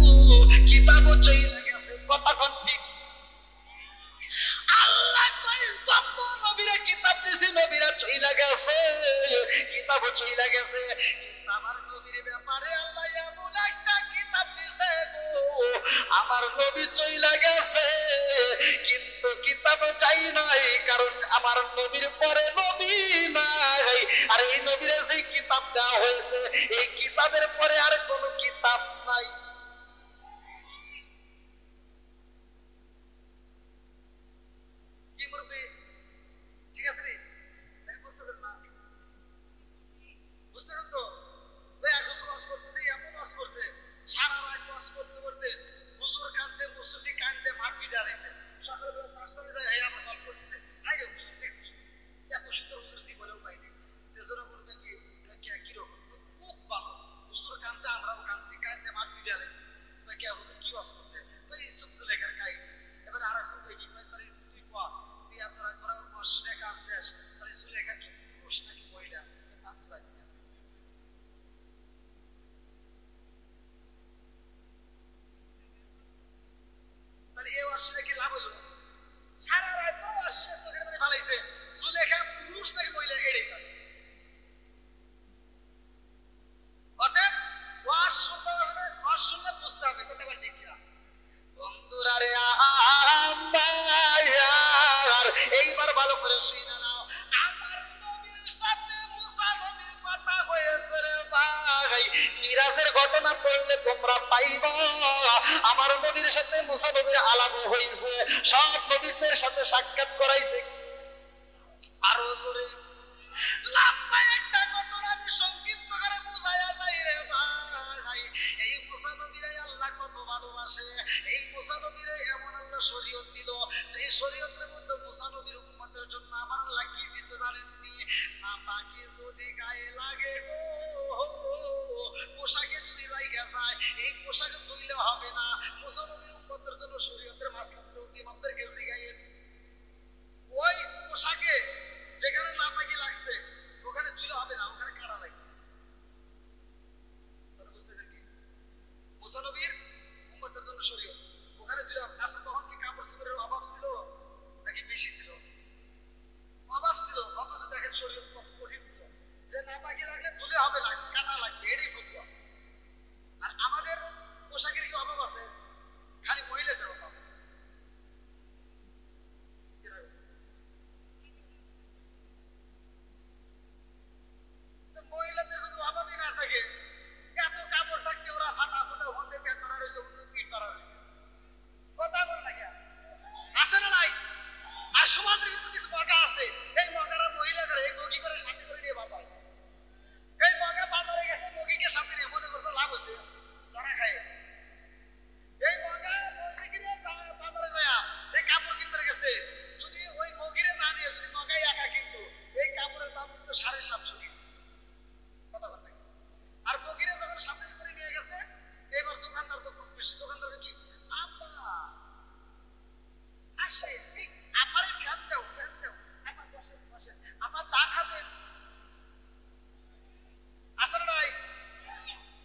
কিতাবও চলে গেছে। কথা কোন ঠিক? আল্লাহ কই যত নবীরে কিতাব দিছি নবীরা চইলা গেছে, কিতাবও চইলা গেছে। কিন্তু আমার নবীর ব্যাপারে আল্লাহ এমন একটা কিতাব দিছে গো, আমার নবী চইলা গেছে কিন্তু কিতাব চাই নাই, কারণ আমার নবীর পরে নবী নাই। আর এই নবীরে যে কিতাব দেওয়া হয়েছে, এই কিতাবের পরে আর কোনো কিতাব নাই। ঠিক আছে, বুঝতেছেন না? বুঝতেছেন তো? এখন ওয়াজ করতে এমন ওয়াজ করছে, সারা রাত ওয়াজ করতে করতে হুজুর কাঁদছে, মুসল্লি কাঁদতে মাঠ ভিজা রয়েছে। সকালবেলা 5টা বাজে আমার কল করতেছে, আরে হুজুর দেখছি এত সুন্দর হুজুর জীবনেও পাইনি। পুরুষ নাকি মহিলা এড়িয়ে থাকে। অতএব ওয়াজ শুনতে হবে, ওয়াজ শুনলে বুঝতে হবে কথা বল ঠিক কিনা। বন্ধুরা রে আমার এইবার ভালো করে শুনে নাও, আমার নবীর সাথে মুসা নবীর কথা হয়েছে রে ভাই। মিরাজের ঘটনা পড়লে তোমরা পাইবা আমার নবীর সাথে মুসা নবীর আলাপ হয়েছে, সব নবীদের সাথে সাক্ষাৎ করাইছে। আরো জোরে লম্বা একটা ঘটনা আমি সংক্ষিপ্ত করে বুঝাইয়া যাই রে ভাই। এই মুসা নবীরে আল্লাহ কত ভালোবাসে, এই মুসা নবীরে এমন আল্লাহ শরীয়ত দিল যে শরীয়তের মধ্যে মুসা নবীর উম্মতের জন্য আমার আল্লাহ কি দিয়েছে জানেননি? না পাখি যদি গায়ে লাগে গো, পোশাকে যদি লাগা যায়, এই পোশাকে ধুইলে হবে না। মুসা নবীর উম্মতের জন্য শরীয়তের মাসলা ছিল, ইমামদেরকে জিগাইয়ে ওই পোশাকে যেখানে না পাখি লাগছে ওখানে ধুইলে হবে না, ওখানে কাটা লাগবে। বুঝতেছেন কি? মুসা নবীর উম্মতের জন্য শরীয়ত, ওখানে ধুইলে হবে। আচ্ছা তখন কি কাপড় চোপড়ের অভাব ছিল নাকি বেশি ছিল? অভাব ছিল, অথচ দেখেন শরীয়ত কত কঠিন ছিল যে না পাখি লাগলে ধুলে হবে না, কাটা লাগবে, এটাই ফতোয়া। আর আমাদের পোশাকের কি অভাব আছে? খালি মহিলাদের অভাব। মহিলাদের যদি অভাবই না থাকে, এত কাপড় থাকতে ওরা ফাটা ফাটা হতে পেট করা রয়েছে, পিঠ করা রয়েছে, কথা বল না কেন? আছে না নাই? আর সমাজের ভিতরে কিছু মগা আছে, এই মগারা মহিলাদের এই মগি করে সাথে করে নিয়ে বাবা, এই মগা বাজারে গেছে, মগিকে সাথে নিয়ে মনে করতে লাভ হয়েছে, ধরা খাইছে। এই মগা মগিরে বাজারে যায় যে কাপড় কিনতে গেছে, যদি ওই মগিরে না নিয়ে যদি মগাই একা কিন্তু এই কাপড়ের দাম কিন্তু 750 কথা বল না। আর মগিরে যখন সাথে করে নিয়ে গেছে, এবার দোকানদার তো খুব বেশি, দোকানদার কি আপা আসে, আমারে ফ্যান দাও, ফ্যান দাও, আমার বসে বসে আমার চা খাবেন, আসে না নাই?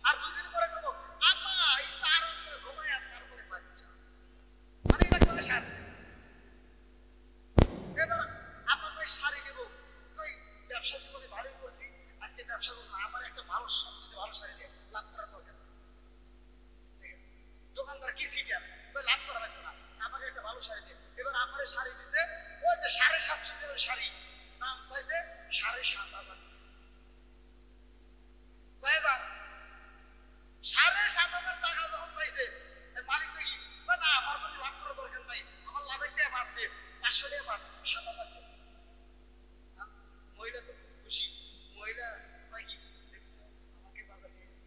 আর দুদিন পরে বলবো আপা এই তার উপরে ঘুমায় আর তারপরে বাচ্চা, মানে এটা করে সারছে। এবার আপনার ওই শাড়ি নেবো, ওই ব্যবসা জীবনে ভালোই করছি, আজকে ব্যবসা করবো, আমার একটা ভালো সবচেয়ে ভালো শাড়ি দিয়ে লাভ করার দরকার। দোকানদার কি সিটার লাভ করা লাগবে না, আমাকে একটা ভালো শাড়ি দিয়ে। এবার আমার শাড়ি দিছে ওই যে 750 শাড়ি, দাম চাইছে 7,500 কয়বার? 7,500 টাকা যখন চাইছে মালিক দেখি না আমার কোনো লাভ করার দরকার নাই, আমার লাভের টাকা বাদ দিয়ে 500 টাকা বাদ 7,000। মহিলা তো খুশি, মহিলা কি দেখছে আমাকে বাজার দিয়েছে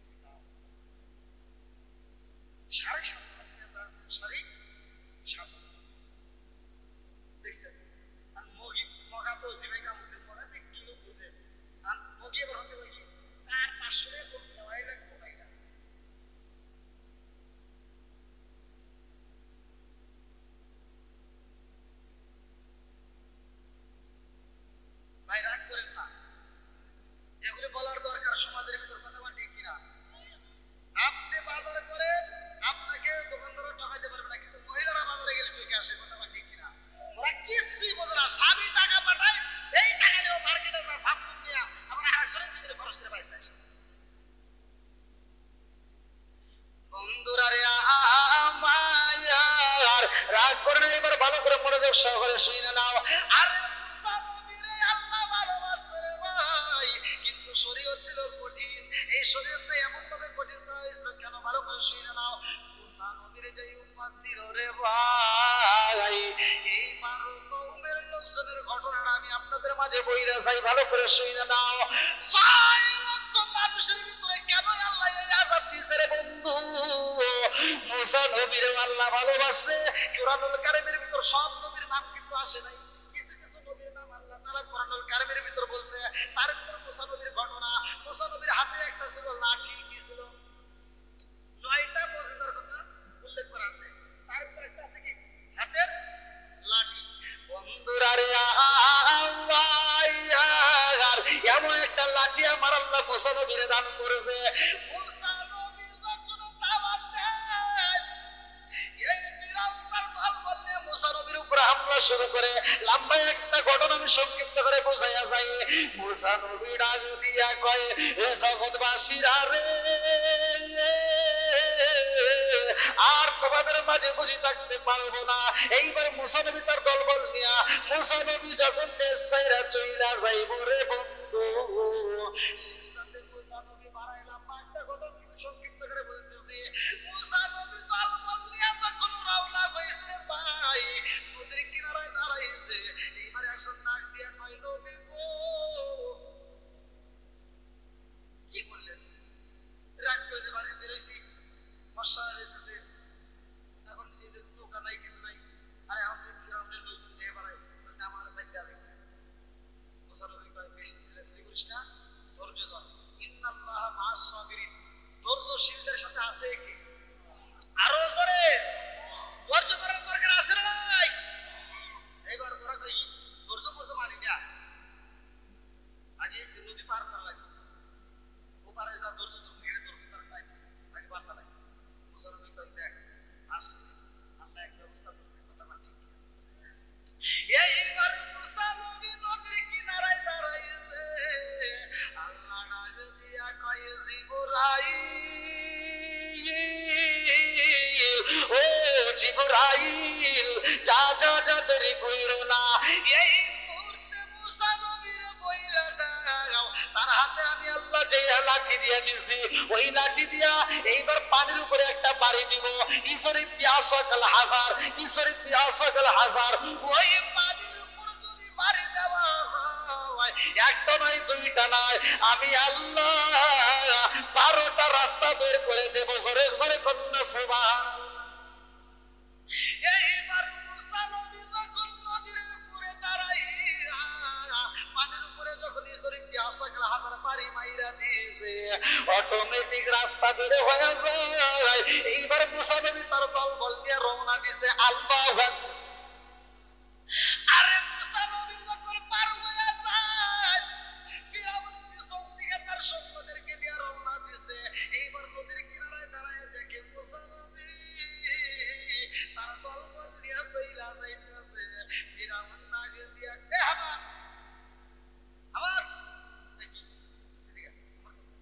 7,500 টাকা শাড়ি 7,000 দেখছেন। আর মগা তো জিবাই কামড়ে মগা তো একটু বুঝে, আর মগি এবার হতে পারি তার 500 টাকা কম দেওয়াই লাগবে মহিলা। ভাই রাগ করেন না, এগুলো বলার দরকার সমাজের ভিতর, কথা বল ঠিক কিনা? আপনি বাজারে করে আপনাকে দোকানদারও ঠকাইতে পারবে না, কিন্তু মহিলারা বাজারে গেলে ঠকে আসে, কথা বল ঠিক কিনা? ওরা কিছুই বোঝে না, স্বামী টাকা পাঠায়, এই টাকা নিয়ে মার্কেটে যা ভাব নিয়ে আমার আরেকজনের পিছনে খরচ করে বাড়িতে আসে। বন্ধুরা রে আমার রাগ করে না, এবার ভালো করে মনোযোগ সহকারে শুনে নাও। আর কিন্তু শরীয়ত ছিল কঠিন, এই শরীয়তটা এমন ভাবে কঠিন করা হয়েছিল কেন ভালো করে শুনে নাও। মুসা নবীর যে উম্মত ছিল রে ভাই, এই মারু কওমের লোকজনের ঘটনাটা আমি আপনাদের মাঝে বইরা চাই, ভালো করে শুনে নাও। 6 লক্ষ মানুষের ভিতরে কেন আল্লাহ এই আযাব দিয়েছে রে বন্ধু? মুসা নবীর আল্লাহ ভালোবাসে। কুরআনুল কারীমের ভিতর সব নবীর নাম কিন্তু আসে নাই, কিছু কিছু নবীর নাম আল্লাহ তাআলা কুরআনুল কারীমের ভিতর বলছে। তার ভিতর মুসা নবীর ঘটনা, মুসা নবীর হাতে একটা ছিল লাঠি, কি ছিল 9টা মজুদার কথা উল্লেখ করা আছে, তার ভিতর একটা আছে কি হাতের লাঠি। বন্ধুরা রে আমার এমন একটা লাঠি আমার আল্লাহ মুসা নবীর দান করেছে। মুসা নবী যখন দাওয়াত দেয়, এই ফিরাউন তার দল বললে মুসা নবীর উপরে হামলা শুরু করে। লম্বা একটা ঘটনা আমি সংক্ষিপ্ত করে বোঝাইয়া যাই। মুসা নবী ডাক দিয়া কয়, এ জগৎবাসীরা রে, আর তোমাদের মাঝে বুঝি থাকতে পারবো না। এইবার মুসা নবী তার দলবল নিয়া, মুসা নবী যখন দেশ ছাইরা চইলা যাইব রে বন্ধু, শেষটাতে মুসা নবী বাড়াইলাম একটা ঘটনা কিন্তু সংক্ষিপ্ত করে বলতেছি। মুসা নবী দলবল নিয়া যখন রওনা হইছে ভাই, নদীর কিনারায় দাঁড়াইছে। এইবার একজন ডাক দিয়া কয়, নবী গো, কি করলেন? রাত করে যে বাড়ি বেরোইছি, বর্ষা যেতেছে, এখন এই যে দোকান নাই, কিছু নাই, আরে আমাদের ফিরাউনের লোকজন দিয়ে বেড়ায়, আমার বাইরে আরেকটা মুসানবী কয়, বেশি ছেলেফেলি করিস না, ধৈর্য ধর, ইন্নাল্লাহ মা'আস সাবিরিন, ধৈর্যশীলদের সাথে আছে কি? আরো জোরে ধৈর্য ধরার দরকার আছে না নাই? এইবার ওরা কই ধৈর্য মর্য মানি না, আগে নদী পার করা লাগে, ওপারে যা ধৈর্য ধরুন, এটা ধৈর্য ধরার টাইম আগে বাঁচা লাগে। মুসানবী কয়, দেখ আসছে, আমরা এক ব্যবস্থা করতে, কথা না ঠিক। এইবার মুসা নবী নদীর কিনারায় দাঁড়াইছে, আল্লাহ ডাক দিয়া কয়, জিবরাইল, ও জিবরাইল, যা যা যা দেরি কইরো না। এই মুহূর্তে মুসা নবীর বইলা দাও, তার হাতে আমি আল্লাহ যে লাঠি দিয়া দিছি, ওই লাঠি দিয়া এইবার পানির উপরে একটা বাড়ি দিব। ইসরি পিয়াসাকাল হাজার, ইসরি পিয়াসাকাল হাজার, ওই পানির উপর যদি বাড়ি দেওয়া হয়, একটা নয় দুইটা নয়, আমি আল্লাহ 12টা রাস্তা বের করে দেব। জোরে জোরে কন্যা সুবহানাল্লাহ। এইবার মুসা নবী যখন নদীর উপরে দাঁড়াইয়া পানির উপরে যখন ইসরি পিয়াসাকাল হাজার বাড়ি মাইরা দিয়েছে, অটোমেটিক রাস্তা বের হয়ে যায়। এইবার মুসা নবী তার দলবল নিয়ে রওনা দিছে। আল্লাহু আকবার। আরে মুসা নবী যখন পার হয়ে যায়, ফিরাউন পিছন দিকে তার সৈন্যদেরকে নিয়ে রওনা দিছে। এইবার নদীর কিনারায় দাঁড়ায় দেখে মুসা নবী তার দলবল নিয়ে চইলা যাইতেছে। ফিরাউন নাগে দিয়া কে আবার আবার দেখি এদিকে আমার কাছে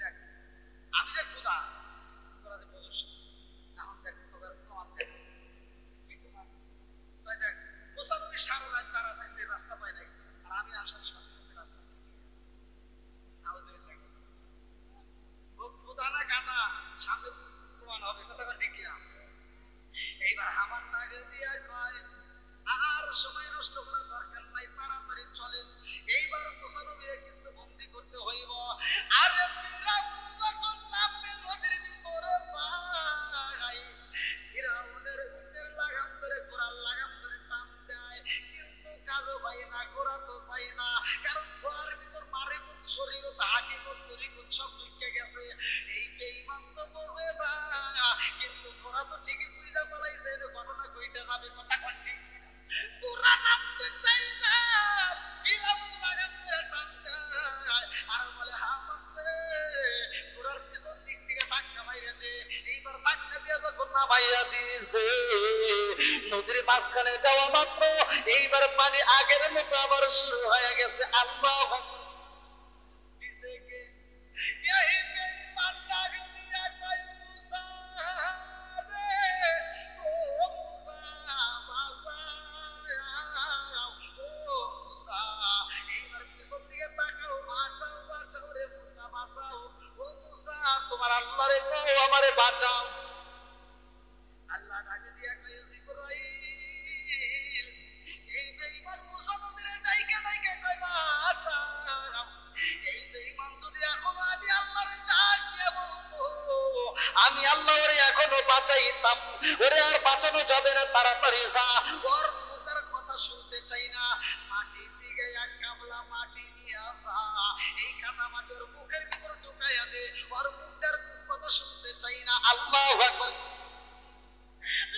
দেখ, আমি যে খোদা, তোরা যে বলিস এখন দেখ তোদের প্রমাণ দেখ, কি প্রমাণ? দেখ মুসা নবী সারা রাত দাঁড়া থাকছে, রাস্তা পায় নাই, আর আমি আসার সাথে সাথে রাস্তা খোদা না গাদা, সামনে প্রমাণ হবে, কথা ঠিক কিনা? এইবার আমার নাগে দিয়া কয়, আর সময় নষ্ট করার দরকার নাই, তাড়াতাড়ি চলেন। এইবার মুসা নবীকে কিন্তু বন্দী করতে হইব। আরে ফিরাউন যখন নামবে নদীর ভিতরে ভাই, ফিরাউনের উটের লাগাম ধরে, ঘোড়ার লাগাম ধরে টান দেয়, কিন্তু কাজও পাই না, ঘোড়া তো চাই না, কারণ ঘোড়ার ভিতর মারে কোন শরীর হাকি কোন তরিকুত সব ঢুকে গেছে। এই বেঈমান তো বোঝে না, কিন্তু ঘোড়া তো ঠিকই বুঝা পালাইছে ঘটনা কইতে যাবে, কথা কোন ঠিক কিনা? ঘোড়া নামতে চাই না, ফিরাউন লাগাম ধরে টান দেয়, আর বলে হামাতে ঘোড়ার পিছন দিক থেকে ধাক্কা মাইরা দে। এইবার ধাক্কা দিয়ে যখন নামাইয়া দিয়েছে, নদীর মাঝখানে যাওয়া মাত্র এইবার পানি আগের মতো আবার শুরু হয়ে গেছে। আল্লাহু আকবার। দিছে কে? এই বেঈমান ডাকে দিয়া কয়, মুসা রে, ও মুসা বাঁচাও, ও মুসা। এইবার পিছন দিকে তাকাও, বাঁচাও বাঁচাও রে মুসা, বাঁচাও, ও মুসা, তোমার আল্লাহ রে কও আমারে বাঁচাও। আল্লাহ ডাকে দিয়া কয়, জিবরাইল, এই বেঈমান মুসা নবীরে ডাইকে ডাইকে কয় বাঁচাও। এই বেঈমান যদি এখন আমি আল্লাহর ডাক দিয়ে বলতো, আমি আল্লাহ ওরে এখনো বাঁচাইতাম, ওরে আর বাঁচানো যাবে না, তাড়াতাড়ি যা। ওর মুখের কথা শুনতে চাই না, মাটি দিকে এক গামলা মাটি নিয়ে আসা, এই কাদা মাটি ওর মুখের ভিতর ঢুকাইয়া দে, ওর মুখের কথা শুনতে চাই না। আল্লাহু আকবার।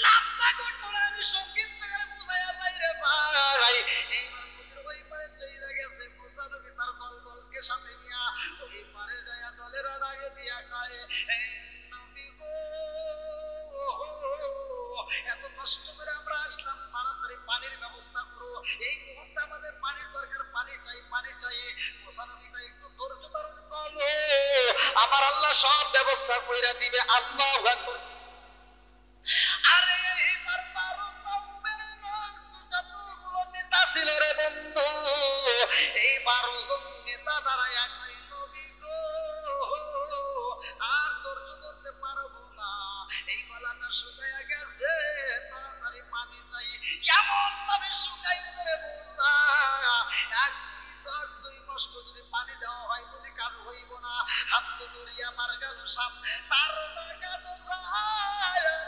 লম্বা ঘটনা আমি সংক্ষিপ্ত করে বুঝাইয়া যাই রে ভাই। এইবার নদীর ওই পারে চইলা গেছে মুসা নবী তার দলবলকে সাথে নিয়া, ওই পারে যাইয়া দলের আগে দিয়া কয়, নবী গো, এত কষ্ট করে আমরা আসলাম, তাড়াতাড়ি পানির ব্যবস্থা করো, এই মুহূর্তে আমাদের পানির দরকার, পানি চাই, পানি চাই। মুসা নবী কয় একটু ধৈর্য ধারণ করো, আমার আল্লাহ সব ব্যবস্থা কইরা দিবে। আল্লাহু আকবার। আরে এইবার পারো কওমের যতগুলো নেতা ছিল রে বন্ধু, এই 12 জন নেতা দাঁড়ায় কয় নবী গো, আর ধৈর্য ধরতে পারবো না, এই গলাটা শুকায়া গেছে, তাড়াতাড়ি পানি চাই। এমন ভাবে শুকাইছে রে বন্ধা, এক দুই মস্ক যদি পানি দেওয়া হয় যদি কাজ হইব না। হাত দরিয়া মার গেল সাপ, তার নাগাদ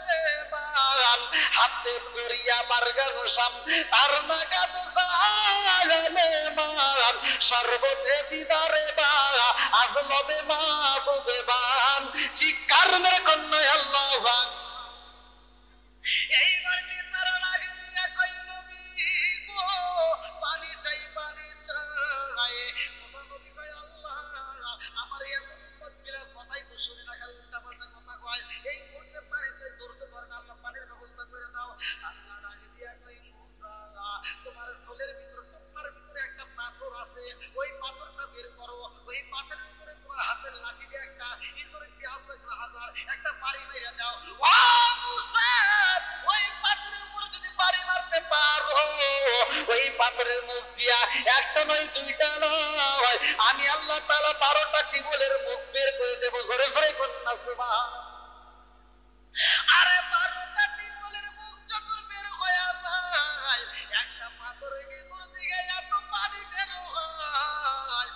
যায় রে বাল, হাতে দরিয়া মার গেল সাপ, তার নাগাদ যায় রে বাল, সর্বতে বিদারে বা আজ লবে মা ডুবে বান। চিৎকার মেরে কন্যা আল্লাহু আকবার। এইবার নেতারা লাগে দিয়া কই নবী গো, পানি চাই, পানি চাই। মুসা নবী কয় আল্লাহ, আমার এমন উম্মত গিলা কথাই তো শুনি না, খালি উল্টাপাল্টা কথা কয়, এই মুহূর্তে পানি চাই, ধৈর্য ধর, আল্লাহ পানির ব্যবস্থা করে দাও। আল্লাহ লাগে দিয়া কই মুসা, তোমার থলের ভিতরে, তোমার ভিতরে একটা পাথর আছে, ওই পাথরটা বের করো, ওই পাথরের উপরে তোমার হাতের লাঠি দিয়ে একটা ইঁদুর কি আছে হাজার একটা বাড়ি মেরে দাও। ও মুসা, ওই পাথরের উপর যদি বাড়ি মারতে পারো, ওই পাথরের মুখ দিয়া একটা নয় দুইটা নয়, আমি আল্লাহ তাআলা 12টা টিবলের মুখ বের করে দেব। জোরে জোরে কন্যা সুবহান। আরে 12টা টিবলের মুখ যখন বের হয়ে যায়, একটা পাথরের ভিতর দিকে এত পানি বের হয়,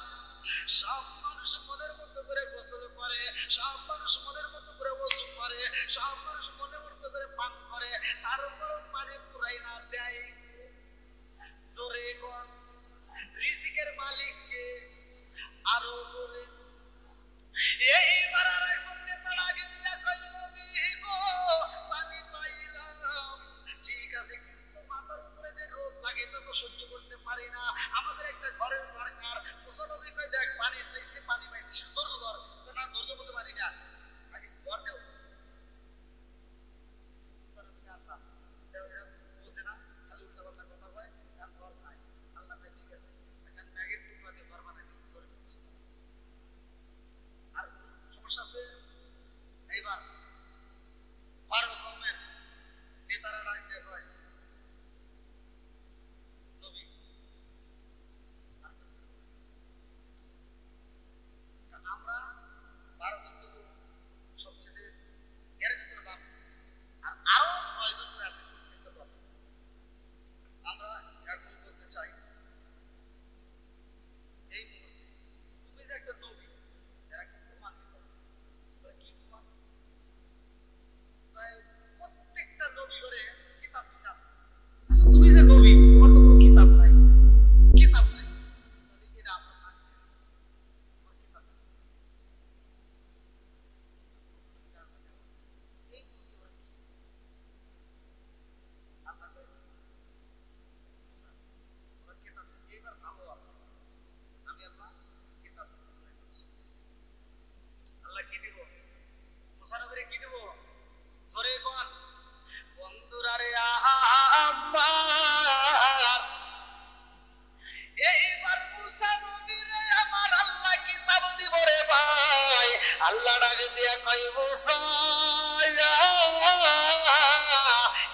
সব মানুষ মনের মতো করে গোসল করে, সব মানুষ মনের মতো করে ওযু করে, সব মানুষ মনের মতো করে পান করে, তারপর পানি পুরাই না দেয়। জোরে কোন রিজিকের মালিক কে? আরো জোরে। এইবার আরেকজন নেতা আগে দিয়া কই নবী গো, পানি পাইলাম, ঠিক আছে, কিন্তু মাথার উপরে যে রোদ লাগে তা তো সহ্য করতে পারি না, আমাদের একটা ঘরের দরকার। মুসা নবী কই দেখ পানি চাইছি, পানি পাইছি, ধৈর্য ধর। না ধৈর্য করতে পারি না, আগে ঘর দেও। মুসা নবী আল্লাহ দেও, এরা বুঝে না, খালি উল্টাপাল্টা কথা কয়, আর ঘর চায়। আল্লাহ কয় ঠিক আছে, এখন ম্যাগের টুকরা দিয়ে ঘর বানাই দিচ্ছে। ধরে দিচ্ছে আর সমস্যা আছে। এইবার 12 কওমের নেতারা ডাক দিয়ে কয় নবী, আমরা 12 জন তো সবচেয়ে এর ভিতরে দাম, আর আরো 9 জন করে আছে, আমরা এখন বলতে চাই এই মুহূর্তে তুমি যে একটা নবী, এরা কি প্রমাণ দিতে হবে? কি প্রমাণ? প্রত্যেকটা নবী করে কিতাব দিছে। আচ্ছা তুমি যে নবী, তোমার তো কোনো কিতাব নাই, কিতাব নাই, তাহলে এরা আপনার না তোমার কিতাব নাই। এই তোমার কি আল্লাহ কয় তোমার কিতাব এইবার ভালো আছে, আমি আল্লাহ কিতাব দিচ্ছি। আল্লাহ কি দিব? মুসা নবীরে কি দিব? জোরে কোন বন্ধুরা রে আমার, এইবার মুসা নবীরে আমার আল্লাহ কিতাব দিব রে ভাই। আল্লাহ ডাক দিয়া কই মুসা,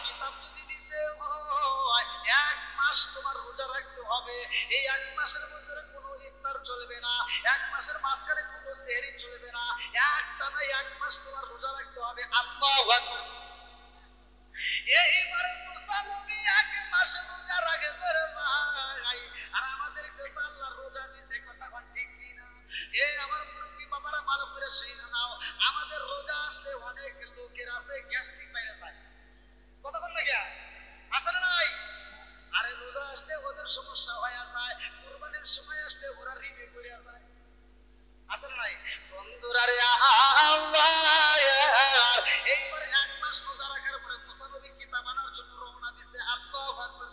কিতাব যদি দিতে হয় 1 মাস তোমার রোজা রাখতে হবে। এই 1 মাসের মধ্যে কোনো ইফতার চলবে না, 1 মাসের মাঝখানে কোনো সেহরি চলবে না, একটানা 1 মাস তোমার রোজা রাখতে হবে। আল্লাহু আকবার। এইবার মুসা নবী 1 মাস রোজা রাখেছে রে ভাই, আর আমাদেরকে তো আল্লাহ রোজা দিয়েছে, কথা কোন ঠিক কি না? এই আমার মুরব্বি বাবারা ভালো করে শুনে নাও, আমাদের রোজা আসলে অনেক লোকের আছে গ্যাস্ট্রিক বাইরে যায়, কথা বল না কেন? আসে না নাই? আরে রোজা আসলে ওদের সমস্যা হয়ে যায়, কুরবানির সময় আসলে ওরা রিমে করে যায়, আসে না নাই? বন্ধুরা রে এইবার 1 মাস রোজা রাখার পরে মুসা নবী কিতাব আনার জন্য রওনা দিছে। আল্লাহু আকবার।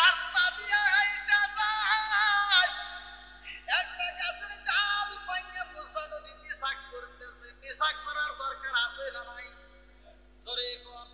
রাস্তা দিয়ে হাইটা যায়, একটা গাছের ডাল ভাঙে মুসা নবী পিশাক করতেছে। পিশাক করার দরকার আছে না নাই? জোরে কোন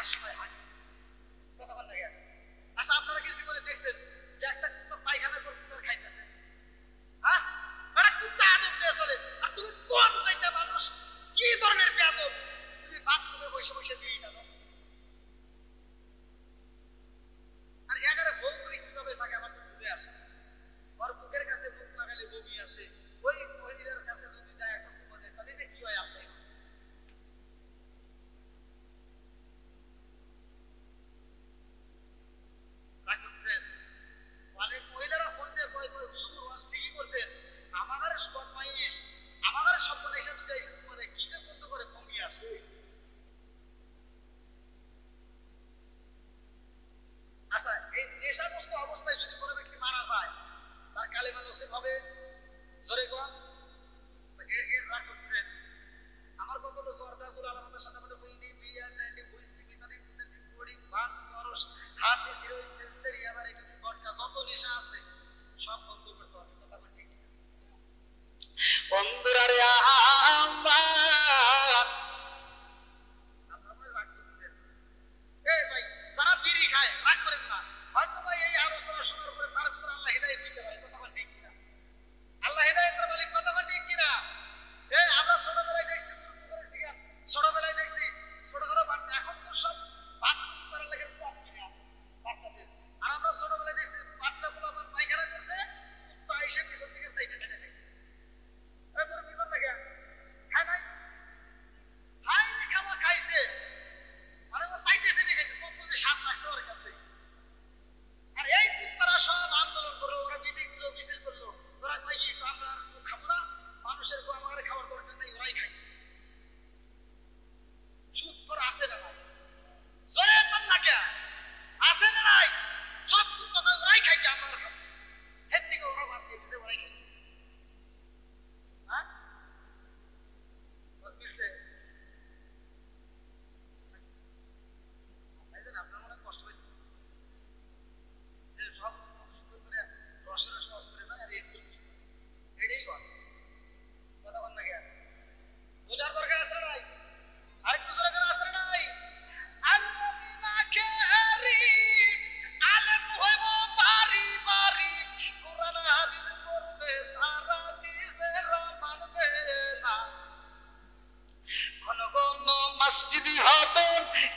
হাঁটার সময় হাঁটে, কথা বল না কেন? আচ্ছা আপনারা কি জীবনে দেখছেন যে একটা কুত্তা পায়খানা করতেছে আর খাইতেছে? হ্যাঁ, একটা কুত্তা আদব দিয়ে চলে, আর তুমি কোন চাইতে মানুষ কি ধরনের বেয়াদব, তুমি বাথরুমে বসে বসে দিয়ে দাও। আর এগারে বউ করে কিভাবে থাকে আমার তো বুঝে আসে। ওর বুকের কাছে বুক লাগালে বমি আসে, ওই মহিলার কাছে যদি যায় একটা সুমা দেয় তাহলে এটা কি হয় আপনি? রাগ করছেন? বলে মহিলারা ফোন দিয়ে কয় কয় হুজুর ওয়াজ ঠিকই করছেন, আমাদের বদমাইশ, আমাদের স্বপ্ন এসে যদি এসে সুমা দেয় কি যে বন্ধ করে বমি আসে। আচ্ছা এই নেশাগ্রস্ত অবস্থায় যদি কোনো ব্যক্তি মারা যায় তার কালেমা নসিব হবে? জোরে কোন? এর রাগ করছেন? আমার কত হলো জর্দাগুলো আলামাদের সাথে আমাদের হইনি বিয়ার নাইটি পরিস্থিতি তাদের বডি ভাত সরস হাসি হিরোইন ক্যান্সার আবার এটা গটকা যত নেশা আছে সব বন্ধ করতে হবে। কথা বল ঠিক? বন্ধুরা রে আমার আপনারা রাগ করছেন? এই ভাই যারা বিড়ি খায় রাগ করেন না, হয়তো ভাই এই আলোচনা শোনার পরে তার ভিতরে আল্লাহ হিদায়াত দিতে পারে। কথা বল ঠিক কিনা? আল্লাহ হিদায়াতের মালিক। কথা বল ঠিক কিনা? এই আমরা ছোটবেলায় দেখছি ছোটবেলায় দেখছি ছোট ছোট বাচ্চা, এখন তো সব বাথরুম করার লাগে পথ কিনা বাচ্চাদের, আর আমরা ছোটবেলায় দেখছি বাচ্চাগুলো আবার পায়খানা করছে কুত্তা এসে পিছন থেকে সাইডে সাইডে দেখছে। এরপরে বিপদ লাগে খায় নাই, খাই রে খাওয়া খাইছে, মানে ও সাইডে সাইডে খাইছে, কোন বুঝে সাপ লাগছে ওর কাছে। আর এই কুত্তারা সব আন্দোলন করলো, ওরা মিটিং দিল, মিছিল করলো, ওরা কয় কি আমরা আর খাবো না, মানুষের আমার খাওয়ার দরকার নেই, ওরাই খাই। সুদ করে আসে না নাই জোরে পান না কে আসে না নাই, সব কুত্তা নয় ওরাই খাইছে, আমরা আর খাবো। এর থেকে ওরা বাদ দিয়ে দিছে, ওরাই খাই। হ্যাঁ বুঝছে? আপনার মনে কষ্ট হইতেছে যে সব সুন্দর করে রসে রসে রস করে দেয় আর এটাই লস। কথা বল না কেন? বোঝার দরকার আছে নাই? আরেকটু জোরে করে আসে নাই? আল্লাযিনা খেরি আলেম হইব বাড়ি বাড়ি, কোরআন হাদিস পড়বে তারা নিজেরা মানবে না। কোন কোন মসজিদি হবে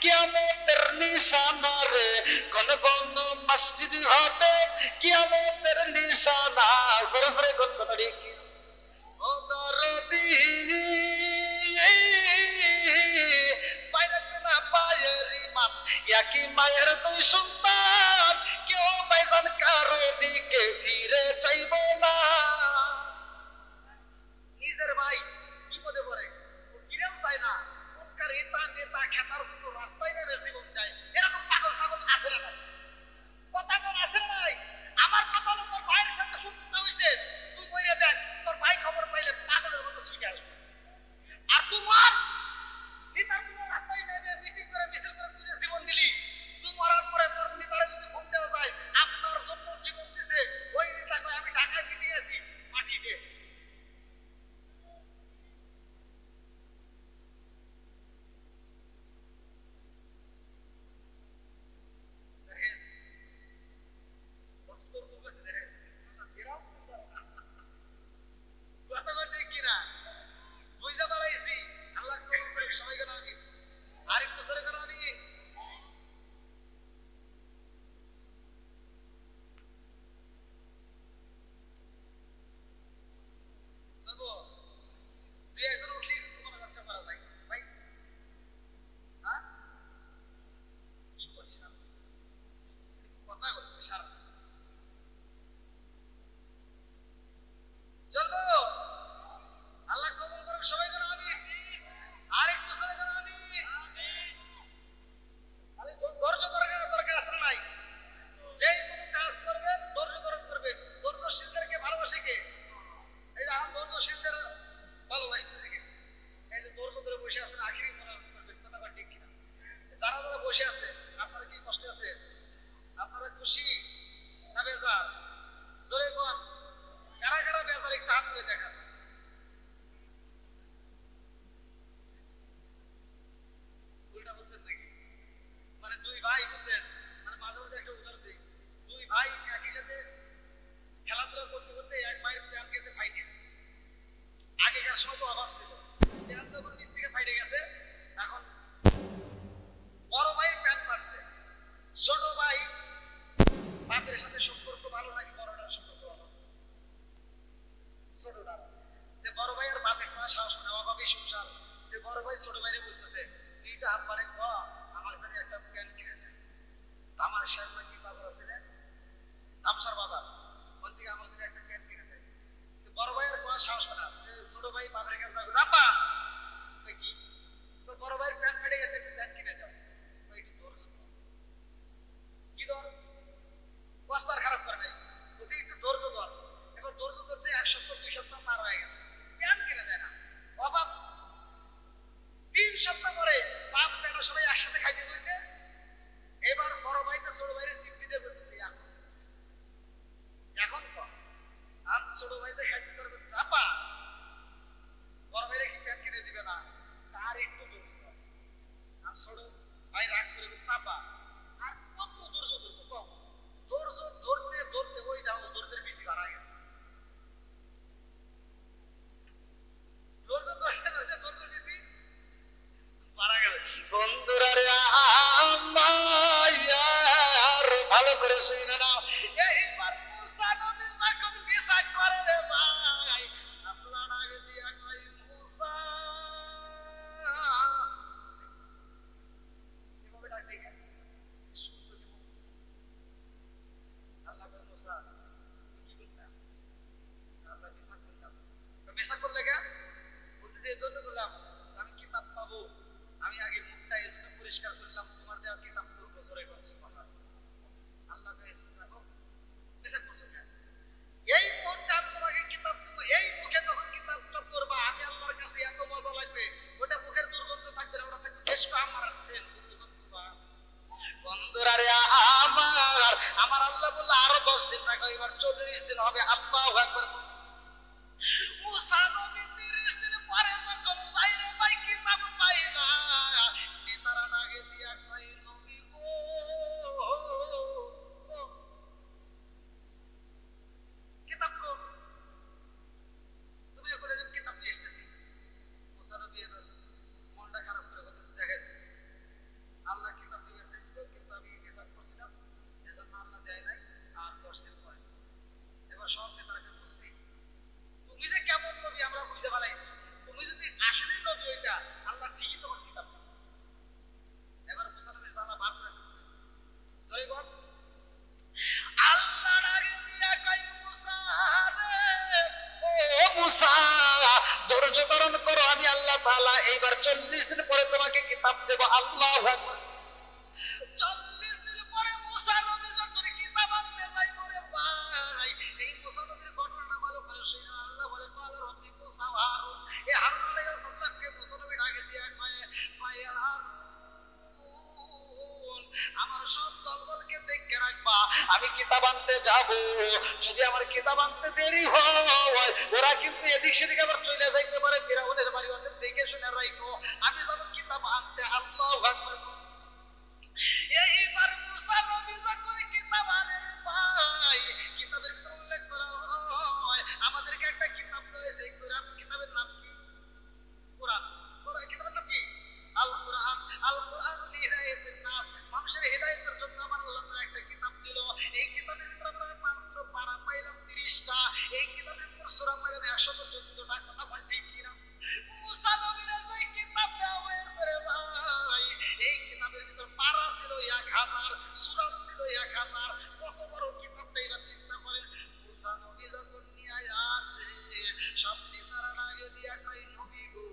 কিয়ামতের নিশানা রে, কোন কোন মসজিদি হবে কিয়ামতের নিশানা। সরে সরে কোন কথা ঠিক? ও দরদি বাইরে না পায়ের ইমান, একই মায়ের দুই সন্তান, কেউ বাইজান কারো দিকে ফিরে চাইব না। নিজের ভাই বিপদে পড়ে ফিরেও চায় না, কোনকার এটা নেতা খেতার মতো রাস্তায় নেমে জীবন যায়, এরকম পাগল ছাগল আছে না? কথা বল আছে নাই? আমার কথা হলো তোর ভাইয়ের সাথে শত্রুতা হয়েছে, তুই বইরে দেখ তোর ভাই খবর পাইলে পাগলের মতো ছুটে আসবে। আর তোমার নেতার কোনো রাস্তায় নেমে মিটিং করে মিছিল করে তুই জীবন দিলি, তুই মরার পরে তোর নেতারে যদি ফোন দেওয়া যায় আপনার জন্য জীবন দিছে, ওই নেতা কয় আমি ঢাকায় মিটিং আছি পাঠিয়ে দে। বসে আছে আপনারা কি কষ্টে আছেন? আপনারা খুশি না বেজার? জোরে কোন কারা কারা বেজার একটু হাত তুলে দেখান। উল্টা বলছেন নাকি? ভাই একই সাথে খেলাধুলা করতে করতে এক ভাইয়ের প্যান গেছে ফাইটে। আগেকার সময় তো অভাব ছিল, প্যান যখন নিচ থেকে ফাইটে গেছে, এখন বড় ভাইয়ের প্যান মারছে, ছোট ভাই বাপের সাথে সম্পর্ক ভালো নাকি বড়টার সম্পর্ক ভালো? ছোটটা। বড় ভাই আর বাপের কোনো সাহস নেওয়া হবে সংসার। বড় ভাই ছোট ভাইরে বলতেছে, তুই তো আব্বারে ক আমার সাথে একটা প্যান কিনে দেয়। আমার সাহেব কি বাবা আছে রে, তামসার বাবা, বল থেকে আমার সাথে একটা প্যান কিনে দেয়। বড় ভাইয়ের কোনো সাহস না, ছোট ভাই বাপের কাছে যাবে, আব্বা কি বড় ভাইয়ের প্যান ফেটে গেছে, একটু প্যান কিনে দাও। একটু ধৈর্য কি ধর, বস্তার খারাপ করে নাই, ওকে একটু ধৈর্য ধর। এবার ধৈর্য ধরতে 1 সপ্তাহ 2 সপ্তাহ পার হয়ে গেছে, প্যান কিনে দেয় না। অভাব 3 সপ্তাহ পরে বাপ বেটা সবাই একসাথে খাইতে বসে। এবার বড় ভাই তো ছোট ভাইয়ের সিট দিতে করতেছে, এখন তো আর ছোট ভাইতে খাইতে চার করতেছে, আপা বড় ভাইরে কি প্যান কিনে দিবে না? আর একটু ধৈর্য ধর। আর ছোট ভাই রাগ করে বলছে, আপা আর কত ধৈর্য ধরবো কম? ধৈর্য ধরতে ধরতে ওইটাও ধৈর্যের বেশি বাড়া গেছে। ধৈর্য ধরতে ধরতে ধৈর্য বেশি বাড়া গেছে। বন্ধুরা রে আমার ভালো করে শুনে নাও, এইবার মুসা নবী যখন বিচার করে রে ভাই, আল্লাহর আগে দিয়া কই মুসা, এভাবে ডাক দেখে আল্লাহ বলে, মুসা কি বললাম? আল্লাহ বিচার করলাম। বিচার করলে কে? বলতেছে এই জন্য করলাম আমি কিতাব পাবো, আমি আগে মুখটা এই জন্য পরিষ্কার করলাম, তোমার দেওয়া কিতাব পুরো বছরে করছে কথা। আল্লাহ রাখো বিচার করছো কেন? এই মুখটা আমি তোমাকে কিতাব দেবো, এই মুখে যখন কিতাবটা পড়বা আমি আল্লাহর কাছে এত মজা লাগবে, ওটা মুখের দুর্গন্ধ থাকবে না, ওটা থাকবে বেশ আমার সেন বন্ধুরা রে আমার আল্লাহ বললো আরো 10 দিন রাখো, এবার 40 দিন হবে। আল্লাহু আকবার। মুসা নবী 30 দিন পরে যখন যাইরে ভাই কিতাব পাই না, নেতারা ডাকে দিয়া কই নবী গো, কিতাব কো তুমি করে যে কিতাব নিয়ে এসেছি। মুসা নবী এবার মনটা খারাপ করে বলতেছে, দেখেন আল্লাহ কিতাব দিবে চাইছিল, কিন্তু আমি বিচার করছিলাম, এজন্য আল্লাহ দেয় নাই। আর 10 দিন পরে এবার সব নেতাকে বুঝছি তুমি যে কেমন নবী আমরা বুঝতে পারাইছি, তুমি যদি আসলে নবী ওইটা আল্লাহ ঠিকই তোমার কিতাব দিবে। এবার মুসা নবীর জানা বাদ রাখছে, জয় বল আল্লাহর আগে দিয়া কই মুসা রে, ও মুসা ধৈর্য ধারণ করো, আমি আল্লাহ তাআলা এইবার 40 দিন পরে তোমাকে কিতাব দেব। আল্লাহু আকবার। 40 দিন পরে মুসা নবী যখন কিতাব আনতে যাই বলে ভাই, এই মুসা নবীর ঘটনাটা ভালো করে শুনে আল্লাহ বলে পালা রব্বি মুসা হারুন, এই হারুন আলাইহিস সালামকে মুসা নবী ডাকে দিয়া কয় ভাই হারুন, আমার সব দলবলকে দেখে রাখবা, আমি কিতাব আনতে যাব, যদি আমার কিতাব আনতে দেরি হয় ওরা কিন্তু এদিক সেদিক আবার চলে যাইতে পারে, ফিরাউনের বাড়ি, ওদের দেখে শুনে রাখো, আমি যাব কিতাব আনতে। আল্লাহু আকবার। এইবার মুসা নবী যখন কিতাব আনেন ভাই, কিতাবের ভিতরে উল্লেখ করা হয় আমাদেরকে একটা কিতাব রয়েছে, কিতাবের নাম কি? কোরআন। কিতাবের নাম কি? আল কোরআন। আল কোরআন লিহিদায়াতিন নাস, মানুষের হেদায়েতের জন্য আমার আল্লাহ তাআলা একটা কিতাব দিল। এই কিতাবের ভিতরে আমরা মাত্র পারা পাইলাম 30টা, এই কিতাবের ভিতরে সূরা পাইলাম 114টা। কথা বল ঠিক কিনা? মুসা নবীর যে কিতাব দেওয়া হয়েছে রে ভাই, এই কিতাবের ভিতরে পারা ছিল 1000, সূরা ছিল 1000। কত বড় কিতাবটা এবার চিন্তা করেন। মুসা নবী যখন নিয়ে আসে সব নেতারা আগে দিয়া কই নবী গো,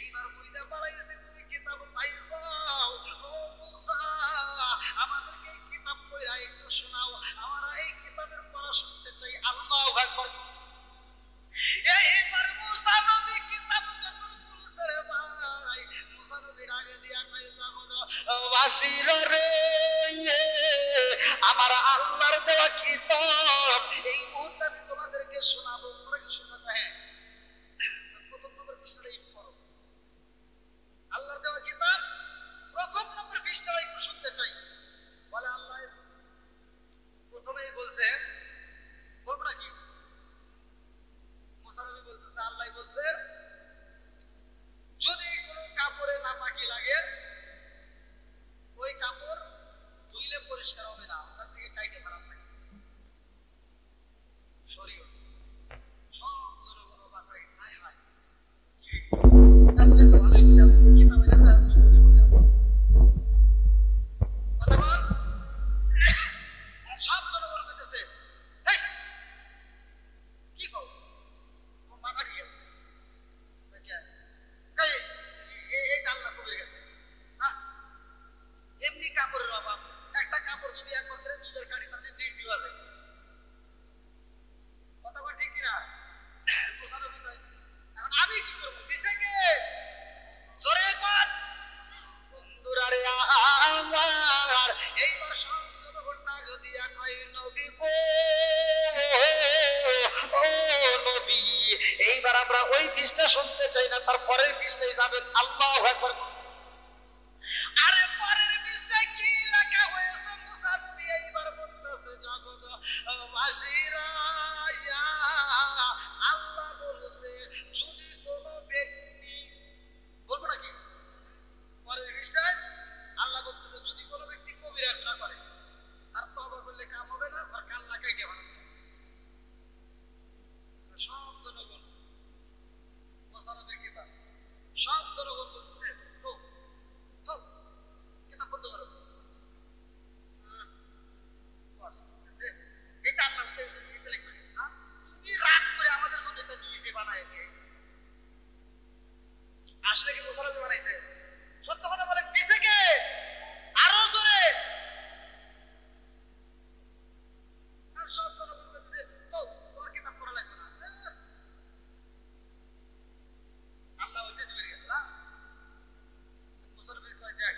এইবার বুঝতে পারাইছে তুমি কিতাব পাইছো। ও মুসা আমাদেরকে এই কিতাব পড়া একটু শোনাও, আমরা এই কিতাবের পড়া শুনতে চাই। আল্লাহু আকবার। এইবার মুসা নবী কিতাব যখন খুলছে রে ভাই, মুসা নবীর আগে দিয়া কই বাসির রে, আমার আল্লাহর দেওয়া কিতাব এই মুহূর্তে আমি তোমাদেরকে শোনাবো। তোমরা কি শুনবে? হ্যাঁ, প্রথম নম্বর পৃষ্ঠাটা একটু পড়ো। আল্লাহর দেওয়া কিতাব প্রথম নম্বর পৃষ্ঠাটা একটু শুনতে চাই। বলে আল্লাহ প্রথমেই বলছে বলছে, বলবো নাকি? মুসা নবী বলতেছে, আল্লাহ বলছে যদি কোনো কাপড়ে নাপাকি লাগে ওই কাপড় ধুইলে পরিষ্কার হবে না, ওখান থেকে কাইটে খারাপ থাকে। শরীয়ত সব জনগণ অবাক হয়ে গেছে, হায় হায় তাহলে তো ভালোই ছিল, কিতাবে দেখা বিপদে বলে কথা বল। সব জনগণ বলতেছে এই কি কও, তোমার মাথা ঠিক আছে? এইটা আল্লাহ কবির গেছে। হ্যাঁ, এমনি কাপড়ের অভাব, একটা কাপড় যদি 1 বছরের দুধের কাটি তাতে নিজ দিবা যায়। কথা বল ঠিক কিনা? এখন আমি কি করবো? দিছে কে? জোরে কর বন্ধুরা রে আমার, এইবার সব জনগণটা যদি কয় নবী গো, ও নবী, এইবার আমরা ওই ফিসটা শুনতে চাই না, তার পরের ফিসটাই যাবেন। আল্লাহু আকবার। আরে পরের পৃষ্ঠায় কি লেখা হয়েছে? মুসা নবী এইবার বলতেছে জগৎবাসীরা, আল্লাহ বলেছে যদি কোনো ব্যক্তি, বলবো নাকি? পরের পৃষ্ঠায় আল্লাহ বলতেছে যদি কোনো ব্যক্তি কবিরা গুনাহ করে আর তওবা করলে কাম হবে না, আর কান লাগাই কে হবে। সব জনগণ মুসা নবীর কিতাব, সব জনগণ বলতেছে তো তো কিতাব বন্ধ করো। এটা আল্লাহ তুমি রাগ করে আমাদের জন্য এটা নিজে বানায় দিয়েছে। আসলে কি মুসা নবী বানাইছে? সত্য কথা বলেন, দিছে কে? আরো জোরে। সব জনগণ বলতেছে তো তোমার কিতাব পড়া লাগবে না, আল্লাহ ওইটা দিবে গেছে না। মুসা নবী কয় দেখ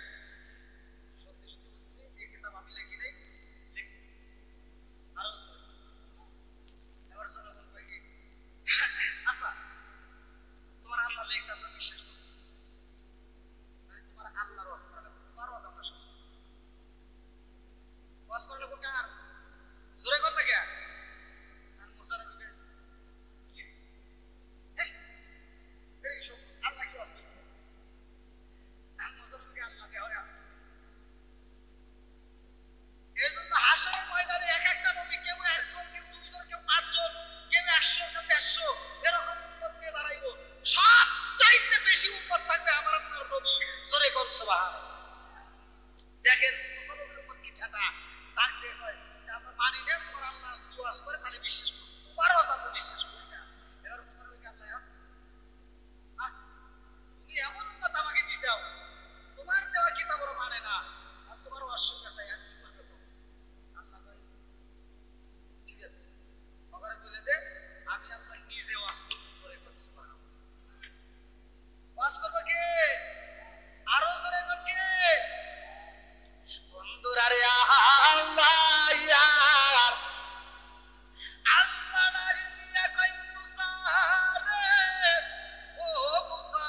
সত্যি সত্যি বলতেছি, এই কিতাব আমি লিখি নাই, লিখছি। আরো জোরে। এবার জনগণ কয় কি আচ্ছা তোমার আল্লাহ লিখছে আমরা বিশ্বাস করি, তোমার আল্লাহর ওয়াজ করা লাগবে, তোমার ওয়াজ আমরা শুনবো। ওয়াজ করা লাগবে কার? জোরে কর না কে? মুসা নবী কি আল্লাহ কি ওয়াজ করবে? মুসা নবীকে আল্লাহ দেওয়া হয়। এই জন্য হাসরের ময়দানে এক একটা নবী, কেউ 1 জন, কেউ 2 জন, কেউ 5 জন, কেউ 100, কেউ 150 এরকম উম্মত নিয়ে দাঁড়াইবো। সবচাইতে বেশি উম্মত থাকবে আমার আপনার নবী। জোরে কোন সুবহানাল্লাহ। দেখেন মুসা নবীর উম্মত কি ঠাটা, তাকে কয় যে আমরা মানি না, তোমার আল্লাহ যদি ওয়াজ করে তাহলে বিশ্বাস করি, তোমার ওয়াজ আমরা বিশ্বাস করি না। এবার মুসা নবীকে আল্লাহ তুমি এমন উম্মত আমাকে দিছাও, তোমার দেওয়া কিতাব ওরা মানে না, আর তোমার ওয়াজ শুনতে চাই, আমি কি করব? আল্লাহ ভাই ঠিক আছে, ওখানে বলে দে আমি আল্লাহ নিজে ওয়াজ করব। জোরে কোন সুবহানাল্লাহ। ওয়াজ করবে কে? আরো জোরে বল কে? বন্ধুরা রে আল্লাহ ইয়ার, আল্লাহ ডাকে দিয়া কই মুসা রে, ও মুসা,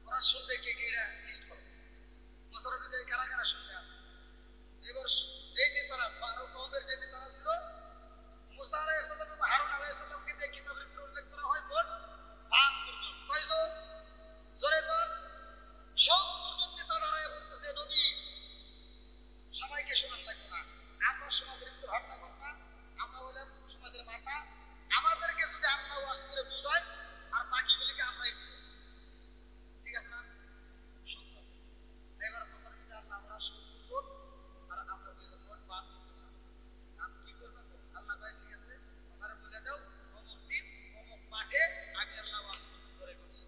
ওরা শুনবে কে কে? লিস্ট করো। মুসা নবী কারা কারা শুনবে? এবার যে নেতারা, 12 কওমের যে নেতারা ছিল, মুসা আলাইহিস সালাম এবং হারুন আলাইহিস সালামকে দিয়ে কিতাবের ভিতরে উল্লেখ করা হয় মোট 72 জন। কয়জন? জোরে বল। 70 জন নেতা দাঁড়ায় বলতেছে নবী সবাইকে শোনার লাগবে না, আমরা সমাজের ভিতর হত্যা করতাম, আমরা বললাম সমাজের মাথা, আমাদেরকে যদি আল্লাহ ওয়াজ করে বুঝায় আর বাকিগুলিকে আমরাই বুঝাই। ঠিক আছে না? সুন্দর। এবার মুসার দিকে আল্লাহ আমরা 70 জন আর আমরা বললাম মোট 72 জন। আমি কি করবো? আল্লাহ ভাই ঠিক আছে আমার বলে দাও অমুক দিন অমুক মাঠে আমি আল্লাহ ওয়াজ করব। ধরে করছি।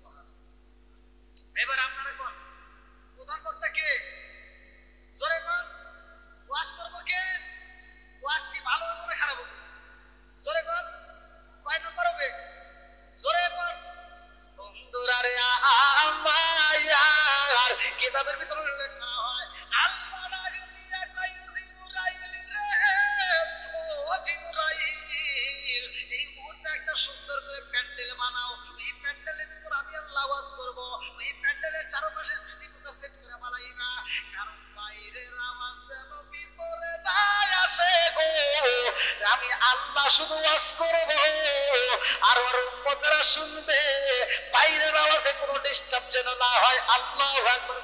এবার আপনারা কোন আমি আল্লাহ শুধু ওয়াজ করব আর ওর উম্মতরা শুনবে, বাইরের আওয়াজে কোনো ডিস্টার্ব যেন না হয়। আল্লাহু আকবার।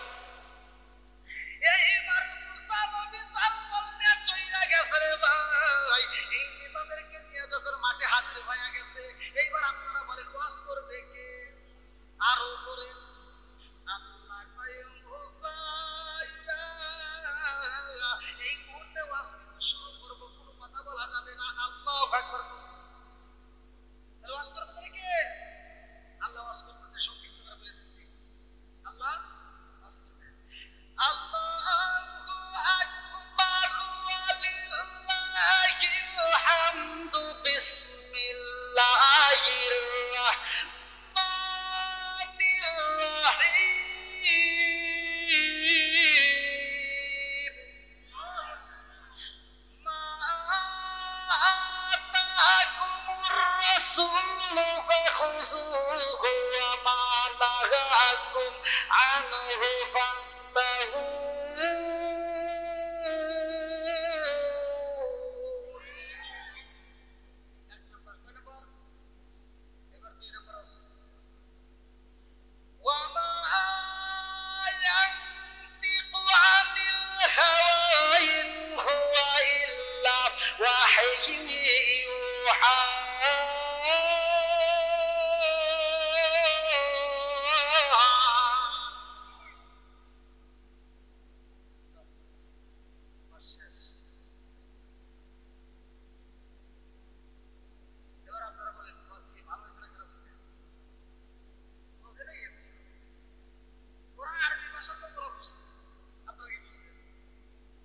এইবার মুসা নবী তার বললে চইলা গেছে রে ভাই, এই নেতাদেরকে নিয়ে যখন মাঠে হাজির হয়ে গেছে, এইবার আপনারা বলেন ওয়াজ করবে কে? আরো জোরে আল্লাহ কয়ম মুসা, এই মুহূর্তে ওয়াজ কিন্তু শুরু করব, কোনো কথা বলা যাবে না। আল্লাহু আকবার। ওয়াজ করবে কে? আল্লাহ ওয়াজ করতেছে, সংক্ষিপ্ত করে বলে দিচ্ছি। আল্লাহ ওয়াজ করবে। আল্লাহু আকবার ওয়ালিল্লাহিল হামদু বিসমিল্লাহির রাহমানির রাহিম। মা আতাকুমুর রাসূলু ফাখুযুহু ওয়া মা নাহাকুম আনহু ফান্তাহু। এক নম্বর, কয় নম্বর? এবার দুই নম্বর আছে। ওয়া মা ইয়ানতিকু আনিল হাওয়া ইন হুয়া ইল্লা ওয়াহয়ুন ইউহা। এবার আপনারা বলেন ওয়াজ কি ভালো হয়েছে না খারাপ হয়েছে? ওখানেই ওরা আরবি ভাষা তো ওরা বুঝছে, আপনারা কি বুঝছেন?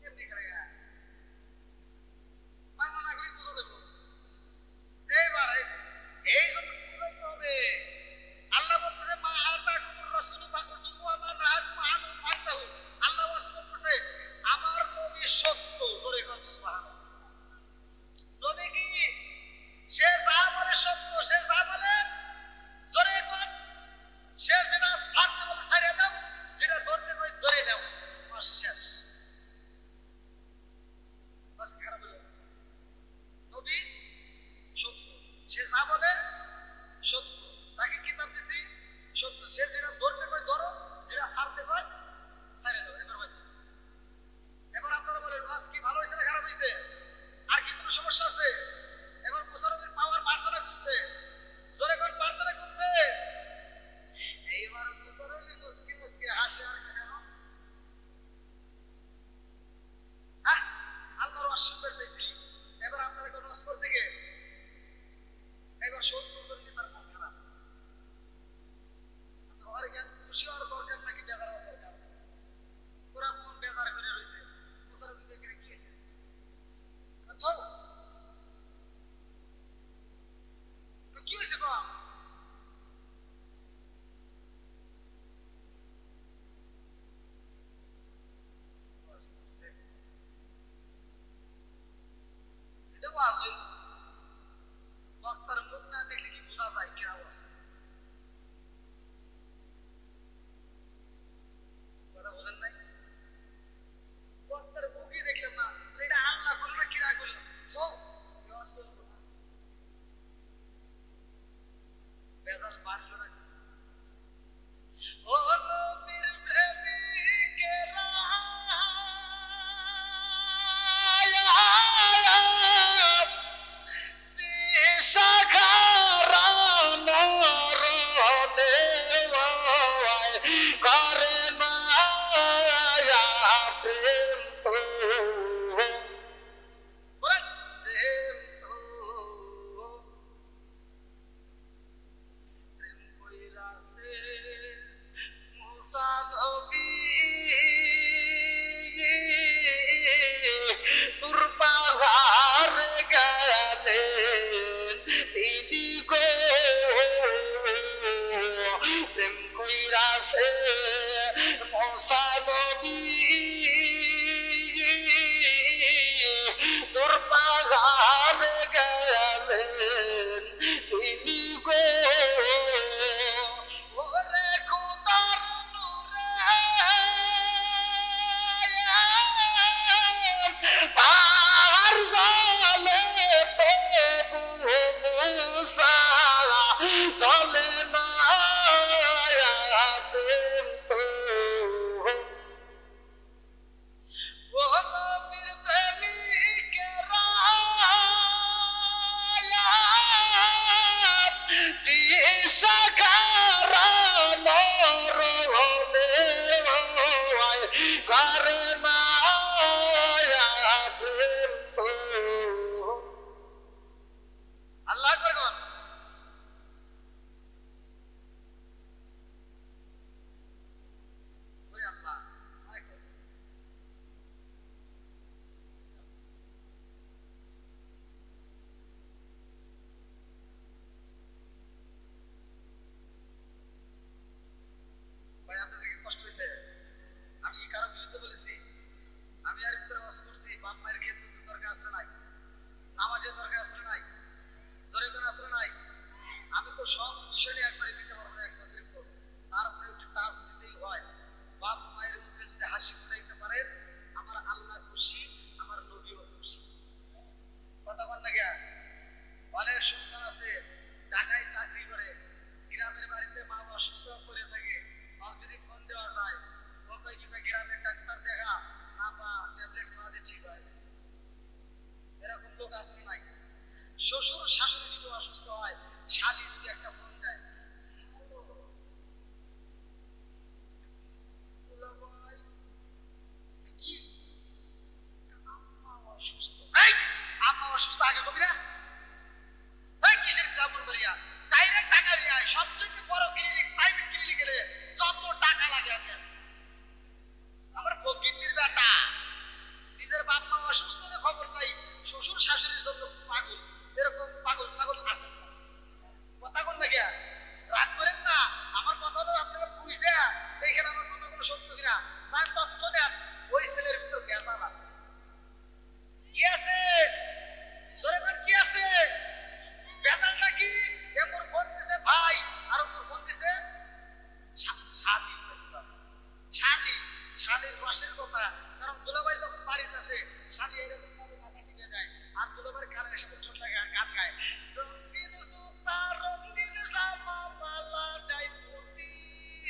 এমনি করে বাংলা না করে বুঝা দেবো। এইবার এই জন্য বুঝাইতে হবে। আল্লাহ বলতেছে মা আতাকুমুর রাসূলু ফাখুযুহু ওয়া মা নাহাকুম আনহু ফান্তাহু। আল্লাহ ওয়াজ করতেছে আমার নবী সত্য। জোরে কোন সুবহানাল্লাহ। নবী কি? সে যা বলে সত্য, সে যা বলে জোরে কোন, সে যেটা ছাড়তে বলে ছাড়িয়ে দাও, যেটা ধরতে বলে ধরে নাও। বাস শেষ। বাস খারাপ হলো। নবী সত্য, সে যা বলে সত্য, তাকে কিতাব দিছি সত্য, সে যেটা ধরতে বলে ধরো, যেটা ছাড়তে বলে ছাড়িয়ে দাও। এবার বাচ্চা, এবার আপনারা বলেন বাস কি ভালো হয়েছে না খারাপ হয়েছে? আর কি কোনো সমস্যা আছে? এবার মুসারফির পাওয়ার বাড়ছে না কমছে? জোরে কোন বাড়ছে না কমছে? এইবার মুসারফি মুসকি মুসকি হাসে আর কেন? আল্লাহর ওয়াজ শুনতে চাইছি। এবার আপনারা কোন ওয়াজ করছে কে? এবার 70 জন নেতার মন খারাপ। আচ্ছা, ওর জ্ঞান খুশি হওয়ার দরকার নাকি বেজার হওয়ার দরকার? ওরা মন বেজার করে রয়েছে। মুসারফি দেখে কি হয়েছে? তো কি হয়েছে কম? এটাও আসল বক্তার মুখ না দেখলে কি বোঝা যায় কে আওয়াজ? কথা বোঝেন নাই? বক্তার মুখই দেখলাম না, এটা আল্লাহ করলো না কিরা করলো? তো আসল বেজাল বাড়লো না। ও নবীর প্রেমিকেরা দিশাহারা মরণে করে না প্রেম তো, প্রেম তো প্রেম কইরাছে মুসা নবী তোর পাহাড়ে গেলেন তিনি গো, প্রেম কইরাছে মুসা নবী তোর পাহাড়ে গেলেন তিনি গো। ওরে খোদার নূরে পাহাড় জ্বলে তো পারে না প্রেম তো। আল্লাহ আকবার বল। ওরে আল্লাহ, আরেকটা ভাই, আপনাদের কি কষ্ট হয়েছে? আমি কি কারো বিরুদ্ধে বলেছি? আমি আর ভিতরে ওয়াজ করছি বাপ মায়ের ক্ষেত্রে দরকার আসলে নাই, নামাজের দরকার আসলে নাই, জোরে করে আসলে নাই। আমি তো সব বিষয় নিয়ে একবারে দিতে পারবো না, একটা অতিরিক্ত তারপরে একটু টাচ দিতেই হয়। বাপ মায়ের মুখে যদি হাসি ফুটাইতে পারেন, আমার আল্লাহ খুশি, আমার নবীও খুশি। কথা বল না গিয়া। অনেক সন্তান আছে ঢাকায় চাকরি করে, গ্রামের বাড়িতে মা অসুস্থ করে থাকে, আর যদি ফোন দেওয়া যায় কোথায় কিংবা গ্রামের ডাক্তার দেখা না বা ট্যাবলেট খাওয়া দিচ্ছি ভাই, এরকম লোক আসলে নাই। শ্বশুর শাশুড়ি যদি অসুস্থ হয়, শালি যদি একটা ফোন দেয়, কি আম্মা অসুস্থ, এই আম্মা অসুস্থ আগে কবি না, এই কিসের গ্রামের বাড়িয়া ডাইরেক্ট টাকা নিয়ে আয়। সবচেয়ে বড় ক্লিনিক প্রাইভেট ক্লিনিক গেলে যত টাকা লাগে আমি আছি। আমার ফকির বেটা নিজের বাপ মা অসুস্থ খবর নাই, শ্বশুর শাশুড়ির জন্য পাগল। এরকম পাগল ছাগল আছে কথা কোন না গিয়া। রাগ করেন না, আমার কথা হলো আপনারা বুঝতে দেখেন আমার কথা কোনো সত্য কিনা। তার তথ্য নেন, ওই ছেলের ভিতর বেজাল আছে। কি আছে সরেকার, কি আছে বেজালটা কি? এমন ফোন দিছে ভাই, আর ওপর ফোন দিছে শালি। শালি শালির রসের কথা, কারণ দুলাভাই যখন বাড়িতে আসে শালি এরকম ভাবে মাথা টিপে দেয়, আর দুলাভাইয়ের কানের সাথে ছোট লাগে গান গায়, রঙিন সুতা রঙিন জামা মালা ডাইপুতির,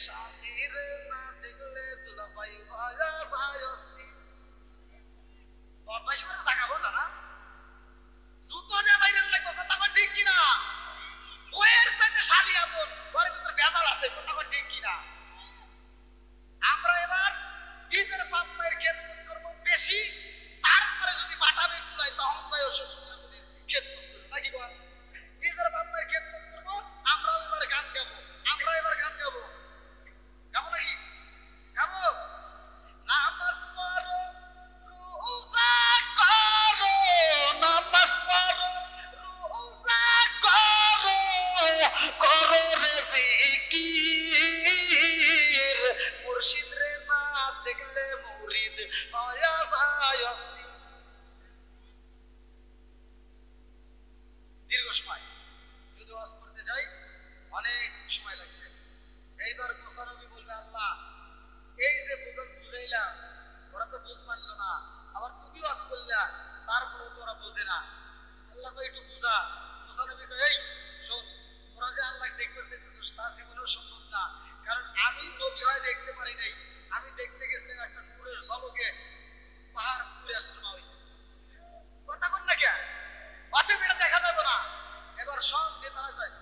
শালির না দেখলে দুলাভাই ভাজা যায় অস্থির। বদমাইশ করে জাগাবো না না, জুতো নিয়ে বাইরে লাগবো, কথা কন ঠিক কিনা? ওয়ের সাথে শালি আপন, ওর ভিতর বেজাল আছে, কথা কন ঠিক কিনা? আমরা এবার নিজের বাপ মায়ের খেদমত করবো বেশি, তারপরে যদি বাটাবে কুলাই তখন যাই শ্বশুর শাশুড়ির খেদমত করবো, নাকি বল? নিজের বাপ মায়ের খেদমত করবো, আমরাও এবার গান গাবো, আমরা এবার গান গাবো, গাবো নাকি? গাবো। নামাজ পড়ো রোজা করো, নামাজ পড়ো রোজা করো, করো রে জিকির, মুর্শিদ রে না দেখলে মুরিদ হয়া যায় অস্থির। দীর্ঘ সময় যদি ওয়াজ করতে যাই অনেক সময় লাগবে। এইবার মুসানবী বলবে, আল্লাহ এই যে বুঝাইলাম ওরা তো বুঝ মানল না, আবার তুমি ওয়াজ করলা তারপরে তো ওরা বোঝে না। আল্লাহ তো একটু বুঝা। মুসানবী কয়, এই শোন, ওরা যে আল্লাহ দেখতে চাইতেছিস তার জীবনেও সম্ভব না, কারণ আমি নবী হয় দেখতে পারি নাই, আমি দেখতে গেছিলাম একটা নূরের ঝলকে পাহাড় পুরে আশ্রমা হই। কথা বল না কে? অতএব এটা দেখা যাবে না। এবার সব নেতারা কয়,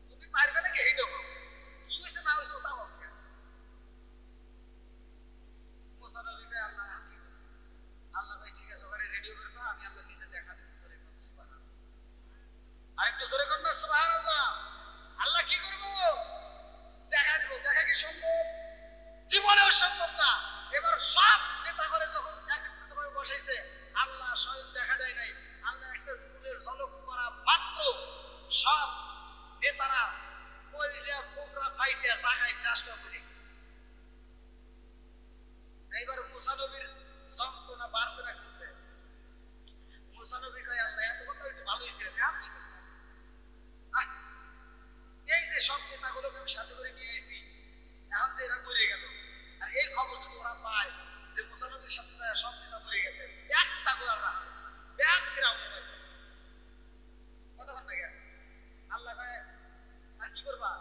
তুমি পারবে নাকি এই দেখো কি হয়েছে না হয়েছে ওটা বলবে। মুসানবী কয়, আল্লাহ আল্লাহ ভাই ঠিক আছে, ওখানে রেডিও করবো, আমি আল্লাহ নিজে দেখা দেবো। আরেকটু জোরে কর না সুবহানাল্লাহ। আল্লাহ কি করবো? দেখা দেবো। দেখা কি সম্ভব? জীবনেও সম্ভব না। এবার সব নেতা করে যখন একত্রিত ভাবে বসাইছে, আল্লাহ স্বয়ং দেখা দেয় নাই, আল্লাহ একটা নূরের ঝলক করা মাত্র সব নেতারা কলজা কোবরা ফাইটে জায়গায় নষ্ট করে গেছে। এইবার মুসা নবীর যন্ত্রণা বাড়ছে না কমছে? মুসা নবী কয়, আল্লাহ এত কথা একটু ভালোই ছিল, আপনি এই যে সব নেতাগুলোকে আমি সাথে করে নিয়ে এসেছি, এখন তো এরা মরে গেল, আর এই খবর যদি ওরা পায় যে মুসা নবীর সাথে সব নেতা মরে গেছে, একটা গোলার না ব্যাগ ফেরাও নেবে। কতক্ষণ থেকে আল্লাহ কয়, আর কি করবা?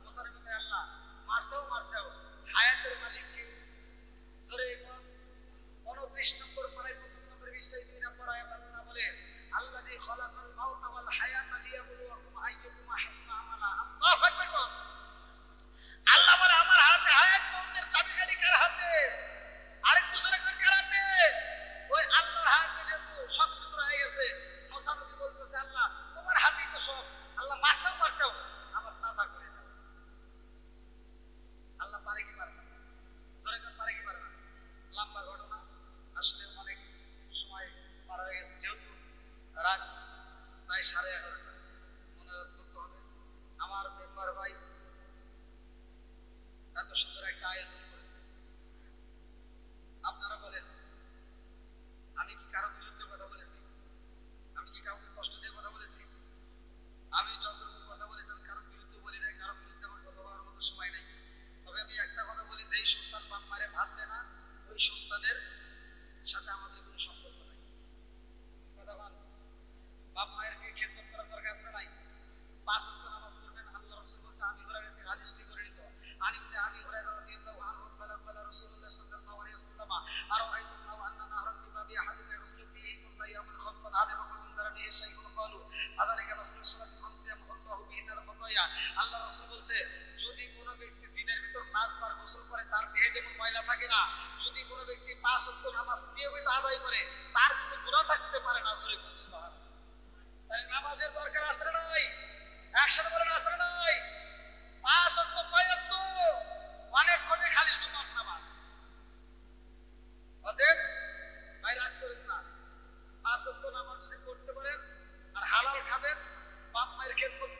মুসা নবী কয়, আল্লাহ মারছেও হায়াতের মালিককে। জোরে 29 নম্বর পারায় 1 নম্বর 2 নম্বর আয়াত আল্লাহ বলে, আল্লাযী খালাকাল মাউতা ওয়াল হায়াতা লিয়াবলুয়াকুম আইয়ুকুম আহসানু আমালা। আল্লাহু আকবার। আয়োজন করেছে। আপনারা বলেন, আমি কি কারো বিরুদ্ধে কথা বলেছি? আমি কি কাউকে কষ্ট দিয়ে কথা বলেছি? আমি যতটুকু কথা বলেছি আমি কারো বিরুদ্ধে বলি নাই, কারো বিরুদ্ধে আমার কথা বলার মতো সময় নাই। তবে আমি একটা কথা বলি, যে সন্তান বাপ মারে ভাত দেয় না, ওই সন্তানের সাথে আমাদের কোনো সম্পর্ক নাই। কথা বল, বাপ মায়ের কি খেদমত করার দরকার আছে নাই? 5 ওয়াক্ত নামাজ পড়বেন। আল্লাহ রাসূল বলেছে, আমি হুরায়রাকে হাদিসটি করে নিত। আমি হুরায়রা রাদিয়াল্লাহু আনহু বলা রাসূলুল্লাহ সাল্লাল্লাহু আলাইহি ওয়াসাল্লাম আরাআইতুম লাউ আন্না নাহরান বিবাবি আহাদিনা ইয়াসলু ফিহি কুল্লা ইয়াউমিন খামসান আলিমা মিন দারানিহি শাইউন ক্বালু আযালিকা মাসলুস সালাতি খামসি আল্লাহু বিহিনাল খাতায়া। আল্লাহ রাসূল বলছে, যদি কোনো ব্যক্তি দিনের ভিতর 5 বার গোসল করে তার দেহে যেমন ময়লা থাকে না, যদি কোনো ব্যক্তি 5 ওয়াক্ত নামাজ নিয়মিত আদায় করে তার কোনো গুনাহ থাকতে পারে না। সুবহানাল্লাহ। তাই নামাজের দরকার আছে না নাই? একসাথে বলেন আছে না নাই? 5 ওয়াক্ত কয় ওয়াক্ত? অনেক খোঁজে খালি জুমার নামাজ। অতএব ভাই রাগ করেন না, 5 ওয়াক্ত নামাজ যদি পড়তে পারেন আর হালাল খাবেন, বাপ মায়ের খেদমত